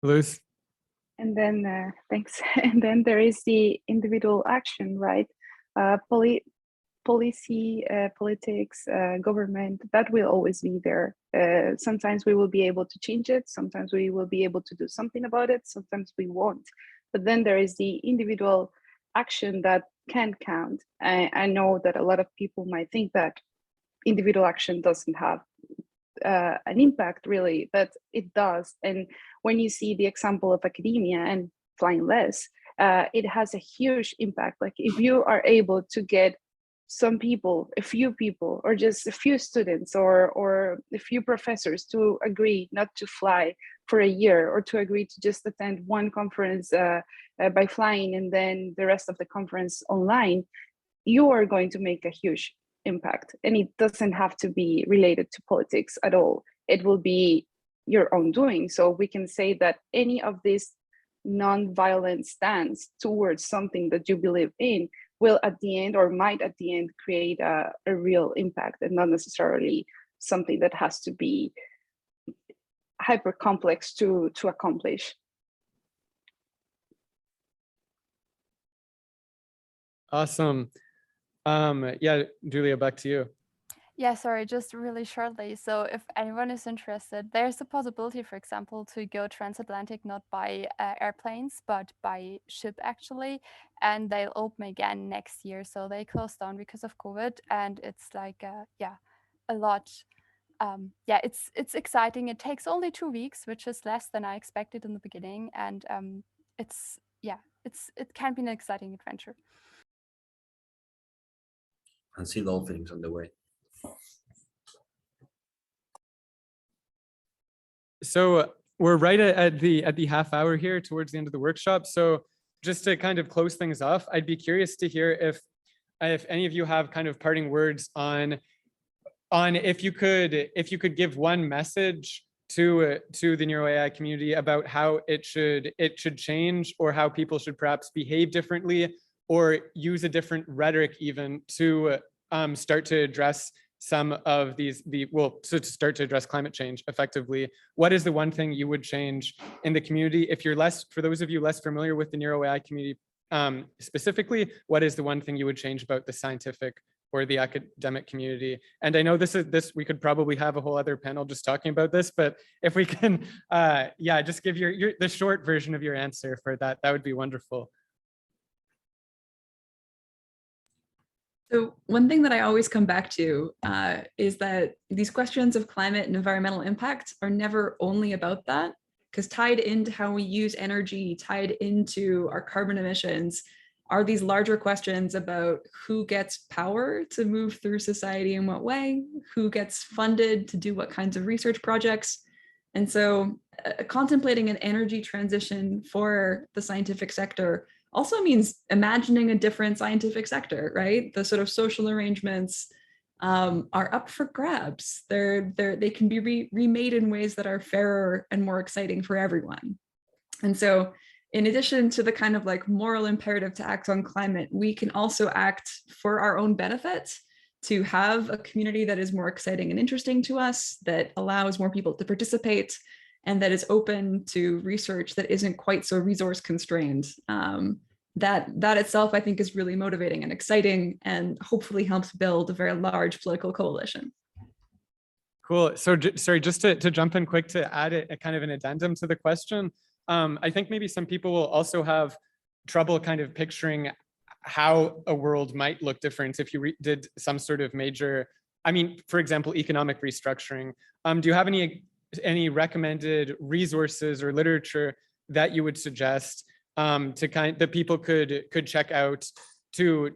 Luz? And then, thanks. And then there is the individual action, right? Policy, politics, government, that will always be there. Sometimes we will be able to change it. Sometimes we will be able to do something about it. Sometimes we won't. But then there is the individual action that can count. I know that a lot of people might think that individual action doesn't have an impact really, but it does. And when you see the example of academia and flying less, it has a huge impact. Like if you are able to get some people, a few people, or just a few students or a few professors to agree not to fly for a year, or to agree to just attend one conference by flying and then the rest of the conference online, you are going to make a huge impact. And it doesn't have to be related to politics at all. It will be your own doing. So we can say that any of these non-violent stance towards something that you believe in will at the end, or might at the end, create a real impact, and not necessarily something that has to be hyper complex to accomplish. Awesome. Yeah, Julia, back to you. Yeah, sorry, just really shortly. So if anyone is interested, there's a possibility, for example, to go transatlantic, not by airplanes, but by ship actually. And they'll open again next year. So they closed down because of COVID. And it's like, yeah, a lot. Yeah, it's exciting. It takes only 2 weeks, which is less than I expected in the beginning. And it's, yeah, it can be an exciting adventure. And see dolphins on the way. So we're right at the half hour here towards the end of the workshop. So just to kind of close things off, I'd be curious to hear if any of you have kind of parting words on if you could give one message to the neuro-AI community about how it should change, or how people should perhaps behave differently, or use a different rhetoric even to start to address some of these, to start to address climate change effectively. What is the one thing you would change in the community? If you're for those of you less familiar with the neuro-AI community specifically, what is the one thing you would change about the scientific or the academic community? And I know this we could probably have a whole other panel just talking about this, but if we can, yeah, just give the short version of your answer for that, that would be wonderful. So one thing that I always come back to is that these questions of climate and environmental impact are never only about that, because tied into how we use energy, tied into our carbon emissions, are these larger questions about who gets power to move through society in what way, who gets funded to do what kinds of research projects. And so contemplating an energy transition for the scientific sector also means imagining a different scientific sector, right? The sort of social arrangements are up for grabs. They can be remade in ways that are fairer and more exciting for everyone. And so in addition to the kind of like moral imperative to act on climate, we can also act for our own benefit, to have a community that is more exciting and interesting to us, that allows more people to participate, and that is open to research that isn't quite so resource constrained. That itself, I think, is really motivating and exciting, and hopefully helps build a very large political coalition. Cool. So sorry, just to jump in quick to add a kind of an addendum to the question. I think maybe some people will also have trouble kind of picturing how a world might look different if you did some sort of major, I mean, for example, economic restructuring. Do you have any recommended resources or literature that you would suggest that people could check out to,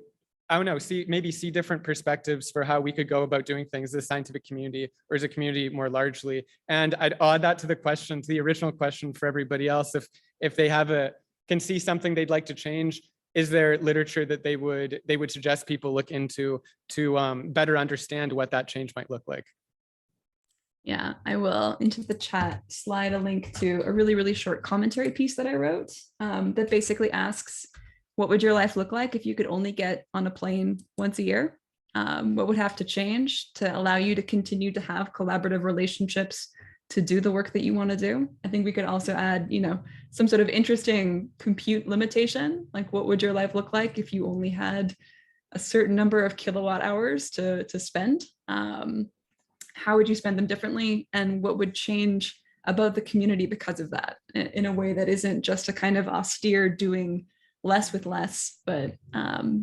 I don't know, see different perspectives for how we could go about doing things as a scientific community or as a community more largely? And I'd add that to the original question for everybody else. If they can see something they'd like to change, is there literature that they would suggest people look into to better understand what that change might look like? Yeah, I will into the chat slide a link to a really, really short commentary piece that I wrote that basically asks, what would your life look like if you could only get on a plane once a year? What would have to change to allow you to continue to have collaborative relationships to do the work that you want to do? I think we could also add, some sort of interesting compute limitation, like what would your life look like if you only had a certain number of kilowatt hours to spend? How would you spend them differently, and what would change about the community because of that in a way that isn't just a kind of austere doing less with less, but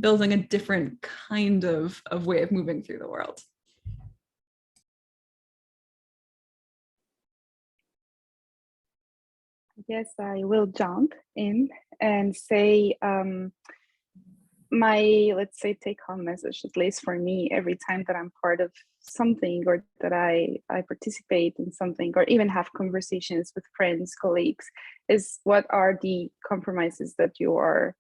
building a different kind of way of moving through the world? Yes, I will jump in and say my, let's say, take-home message, at least for me, every time that I'm part of something or that I participate in something or even have conversations with friends, colleagues, is what are the compromises that you are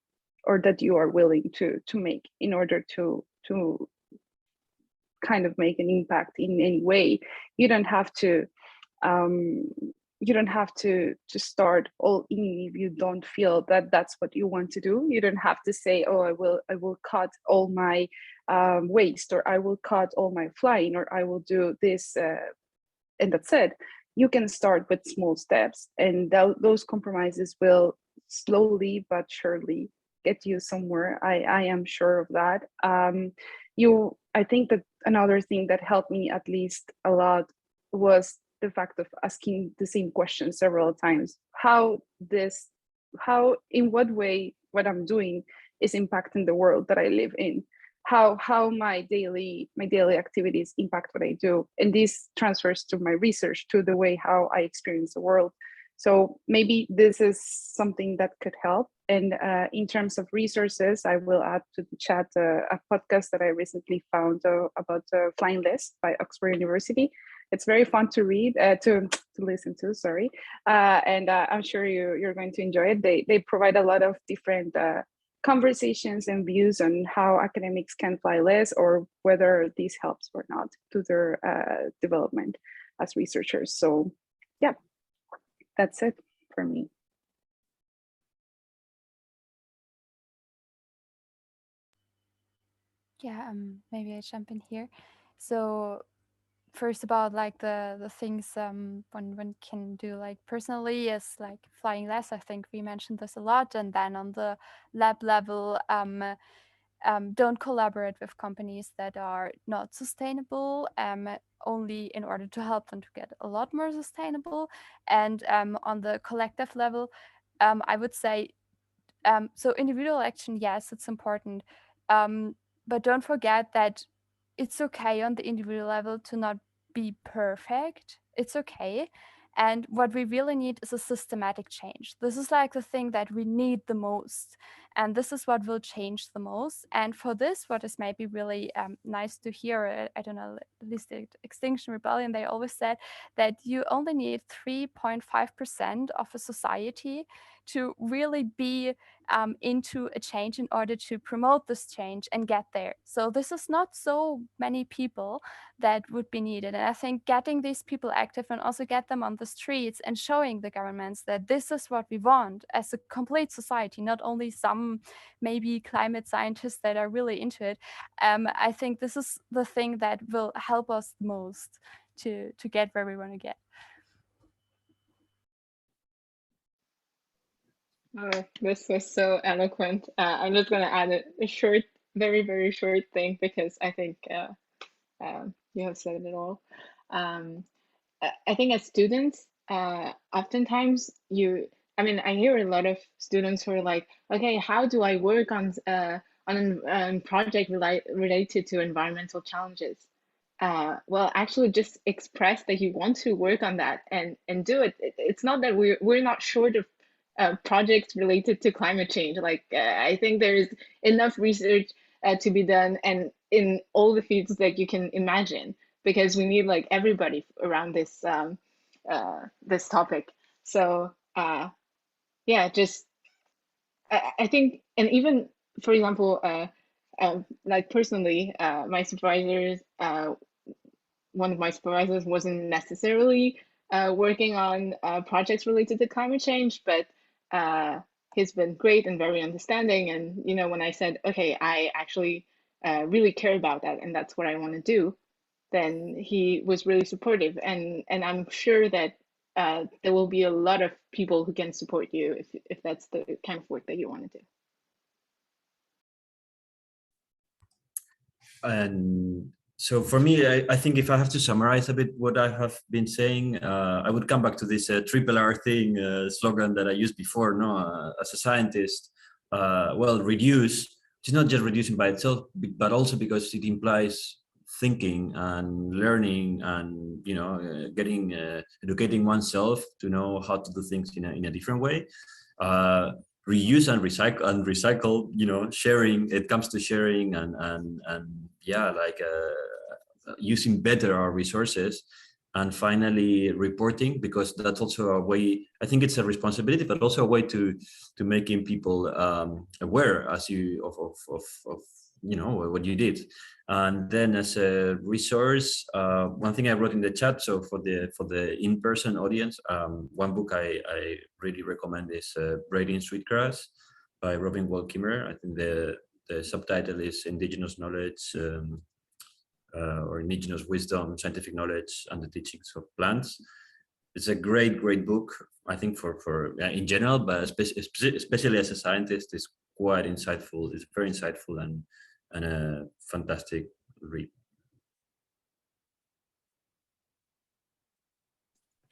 willing to make in order to kind of make an impact in any way. You don't have to start all in if you don't feel that that's what you want to do. You don't have to say, oh, I will cut all my waste, or I will cut all my flying, or I will do this, and that's it. You can start with small steps, and those compromises will slowly but surely get you somewhere. I am sure of that. I think that another thing that helped me at least a lot was the fact of asking the same question several times. In what way what I'm doing is impacting the world that I live in? How my daily activities impact what I do, and this transfers to my research, to the way how I experience the world. So maybe this is something that could help. And in terms of resources, I will add to the chat a podcast that I recently found about the Flying List by Oxford University. It's very fun to read, to listen to, sorry. And I'm sure you're going to enjoy it. They provide a lot of different conversations and views on how academics can fly less, or whether this helps or not to their development as researchers. So yeah, that's it for me. Yeah, maybe I jump in here. So first, about like the things one can do like personally is like flying less. I think we mentioned this a lot. And then on the lab level, don't collaborate with companies that are not sustainable, only in order to help them to get a lot more sustainable. And on the collective level, I would say, so individual action, yes, it's important. But don't forget that it's okay on the individual level to not be perfect. It's okay. And what we really need is a systematic change. This is like the thing that we need the most. And this is what will change the most. And for this, what is maybe really nice to hear, I don't know, at least the Extinction Rebellion, they always said that you only need 3.5% of a society to really be into a change in order to promote this change and get there. So this is not so many people that would be needed. And I think getting these people active and also get them on the streets and showing the governments that this is what we want as a complete society, not only some maybe climate scientists that are really into it. I think this is the thing that will help us most to get where we want to get. Oh, this was so eloquent. I'm just going to add a short, very, very short thing, because I think you have said it all. I think as students, oftentimes I mean, I hear a lot of students who are like, okay, how do I work on a project related to environmental challenges? Well, actually, just express that you want to work on that and do it. It's not that we're not short of projects related to climate change. Like, I think there is enough research to be done, and in all the fields that you can imagine, because we need like everybody around this this topic. So yeah, just I think, and even for example, like personally, my supervisors, one of my supervisors wasn't necessarily working on projects related to climate change, but he's been great and very understanding. And you know, when I said, okay, I actually really care about that, and that's what I want to do, then he was really supportive. And I'm sure that there will be a lot of people who can support you if that's the kind of work that you want to do. And so for me, I think if I have to summarize a bit what I have been saying, I would come back to this triple R thing slogan that I used before. No, as a scientist, well, reduce. It's not just reducing by itself, but also because it implies thinking and learning and getting educating oneself to know how to do things in a different way. Reuse and recycle, sharing. It comes to sharing and yeah, like using better our resources. And finally, reporting, because that's also a way, I think it's a responsibility, but also a way to making people aware as you of what you did. And then as a resource, one thing I wrote in the chat, so for the in-person audience, one book I really recommend is Braiding Sweetgrass by Robin Wall Kimmerer. I think the subtitle is Indigenous Knowledge or Indigenous Wisdom, Scientific Knowledge and the Teachings of Plants. It's a great book, I think, for in general, but especially as a scientist, it's quite insightful. It's very insightful and a fantastic read.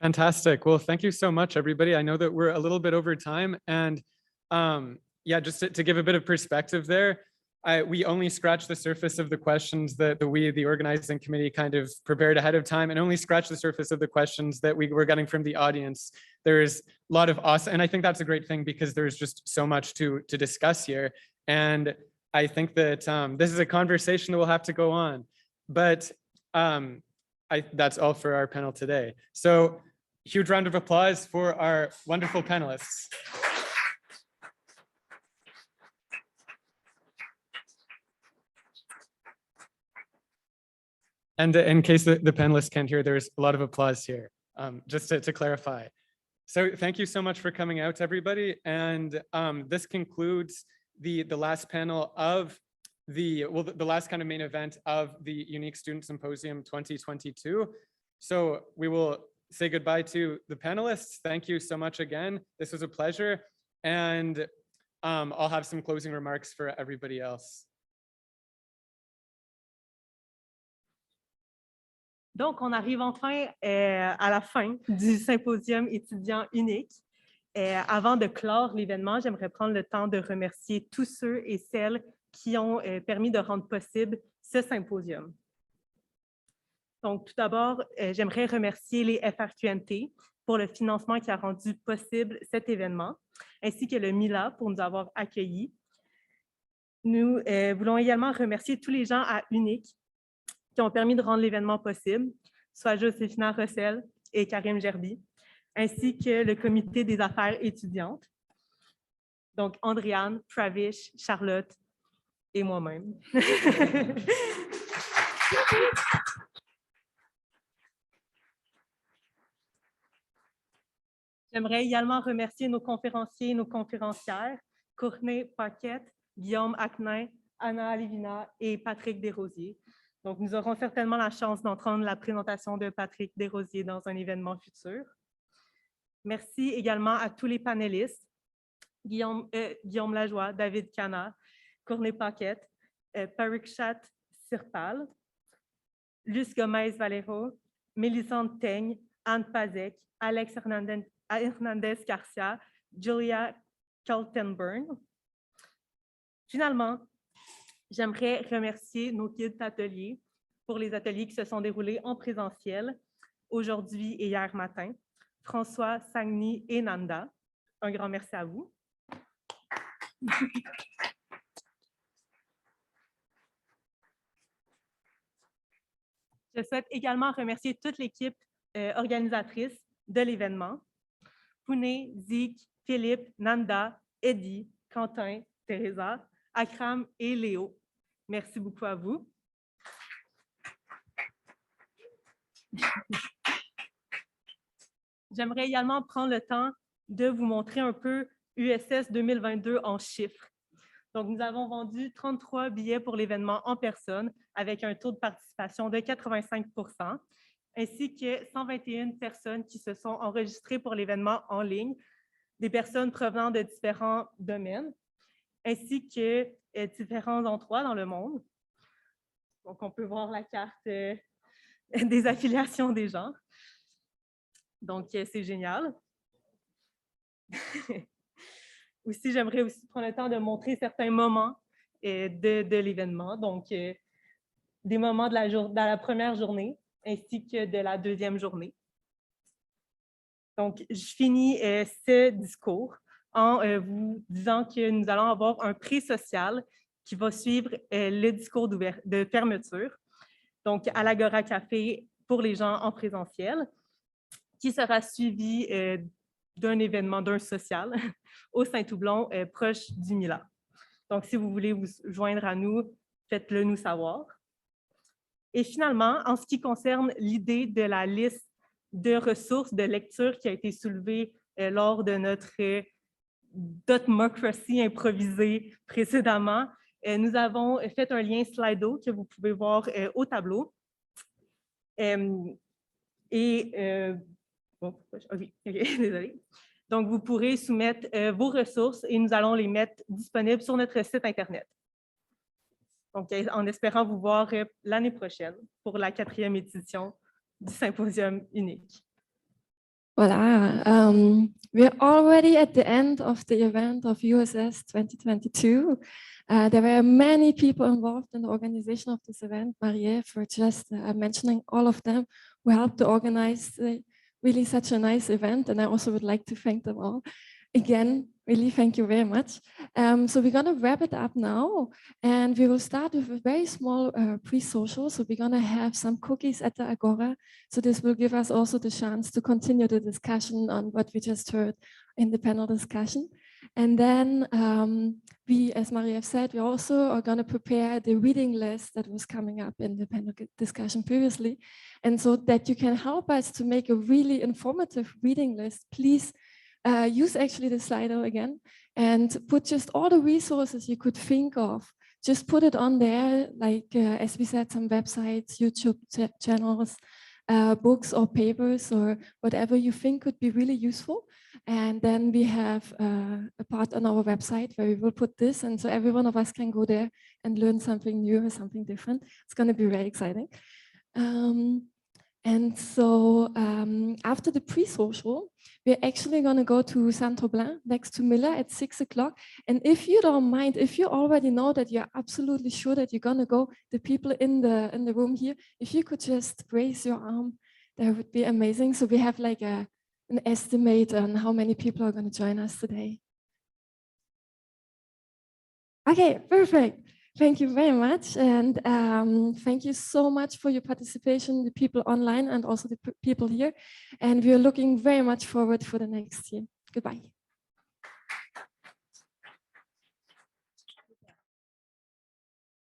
Fantastic. Well, thank you so much, everybody. I know that we're a little bit over time, and yeah, just to give a bit of perspective there, we only scratched the surface of the questions that the organizing committee kind of prepared ahead of time, and only scratched the surface of the questions that we were getting from the audience. There's a lot of awesome, and I think that's a great thing because there's just so much to discuss here. And I think that this is a conversation that will have to go on, but that's all for our panel today. So huge round of applause for our wonderful panelists. And in case the panelists can't hear, there's a lot of applause here, just to clarify. So thank you so much for coming out, everybody. And this concludes the last panel of the last kind of main event of the Unique Student Symposium 2022. So we will say goodbye to the panelists. Thank you so much again. This was a pleasure. And I'll have some closing remarks for everybody else. Donc, on arrive enfin à la fin du symposium étudiant unique. Avant de clore l'événement, j'aimerais prendre le temps de remercier tous ceux et celles qui ont permis de rendre possible ce symposium. Donc, tout d'abord, j'aimerais remercier les FRQNT pour le financement qui a rendu possible cet événement, ainsi que le Mila pour nous avoir accueillis. Nous voulons également remercier tous les gens à Unique qui ont permis de rendre l'événement possible, soit Joséphina Rossel et Karim Gerbi, ainsi que le comité des affaires étudiantes, donc Andréane, Pravish, Charlotte et moi-même. J'aimerais également remercier nos conférenciers et nos conférencières, Courtney Paquette, Guillaume Aknin, Anna Alivina et Patrick Desrosiers. Donc, nous aurons certainement la chance d'entendre la présentation de Patrick Desrosiers dans un événement futur. Merci également à tous les panélistes, Guillaume Lajoie, David Cana, Courtney Paquette, Parikshat Sirpal, Luce Gomez-Vallejo, Mélisande Teng, Anne Pasek, Alex Hernandez-Garcia, Julia Kaltenborn. Finalement, j'aimerais remercier nos guides d'ateliers pour les ateliers qui se sont déroulés en présentiel aujourd'hui et hier matin, François, Sagni et Nanda. Un grand merci à vous. Je souhaite également remercier toute l'équipe organisatrice de l'événement. Pune, Zik, Philippe, Nanda, Eddie, Quentin, Teresa, Akram et Léo. Merci beaucoup à vous. J'aimerais également prendre le temps de vous montrer un peu USS 2022 en chiffres. Donc, nous avons vendu 33 billets pour l'événement en personne avec un taux de participation de 85%, ainsi que 121 personnes qui se sont enregistrées pour l'événement en ligne, des personnes provenant de différents domaines, ainsi que différents endroits dans le monde. Donc, on peut voir la carte des affiliations des gens. Donc, c'est génial. Aussi, j'aimerais aussi prendre le temps de montrer certains moments de l'événement. Donc, des moments de la première journée ainsi que de la deuxième journée. Donc, je finis ce discours en vous disant que nous allons avoir un pré-social qui va suivre le discours de fermeture, donc à l'Agora Café pour les gens en présentiel, qui sera suivi d'un événement, d'un social au Saint-Houblon, proche du Mila. Donc, si vous voulez vous joindre à nous, faites-le nous savoir. Et finalement, en ce qui concerne l'idée de la liste de ressources de lecture qui a été soulevée lors de notre dotmocracy improvisée précédemment, nous avons fait un lien Slido que vous pouvez voir au tableau. Bon, oui, désolé. Donc, vous pourrez soumettre vos ressources et nous allons les mettre disponibles sur notre site Internet. Donc, en espérant vous voir l'année prochaine pour la 4e édition du symposium unique. Voilà, we're already at the end of the event of USS 2022. There were many people involved in the organization of this event. Marie, for just mentioning all of them who helped to organize really such a nice event. And I also would like to thank them all. Again, really, thank you very much. So we're going to wrap it up now, and we will start with a very small pre-social. So we're going to have some cookies at the Agora. So this will give us also the chance to continue the discussion on what we just heard in the panel discussion. And then we, as Maria said, we also are going to prepare the reading list that was coming up in the panel discussion previously. And so that you can help us to make a really informative reading list, please use actually the Slido again and put just all the resources you could think of. Just put it on there, like as we said, some websites, YouTube channels, books or papers or whatever you think could be really useful. And then we have a part on our website where we will put this, and so every one of us can go there and learn something new or something different. It's going to be very exciting. And so after the pre-social, we're actually going to go to Saint-Ouen next to Mila at 6 o'clock. And if you don't mind, if you already know that you're absolutely sure that you're going to go, the people in the room here, if you could just raise your arm, that would be amazing. So we have like an estimate on how many people are going to join us today. Okay, perfect. Thank you very much. And thank you so much for your participation, the people online and also the people here. And we are looking very much forward for the next year. Goodbye.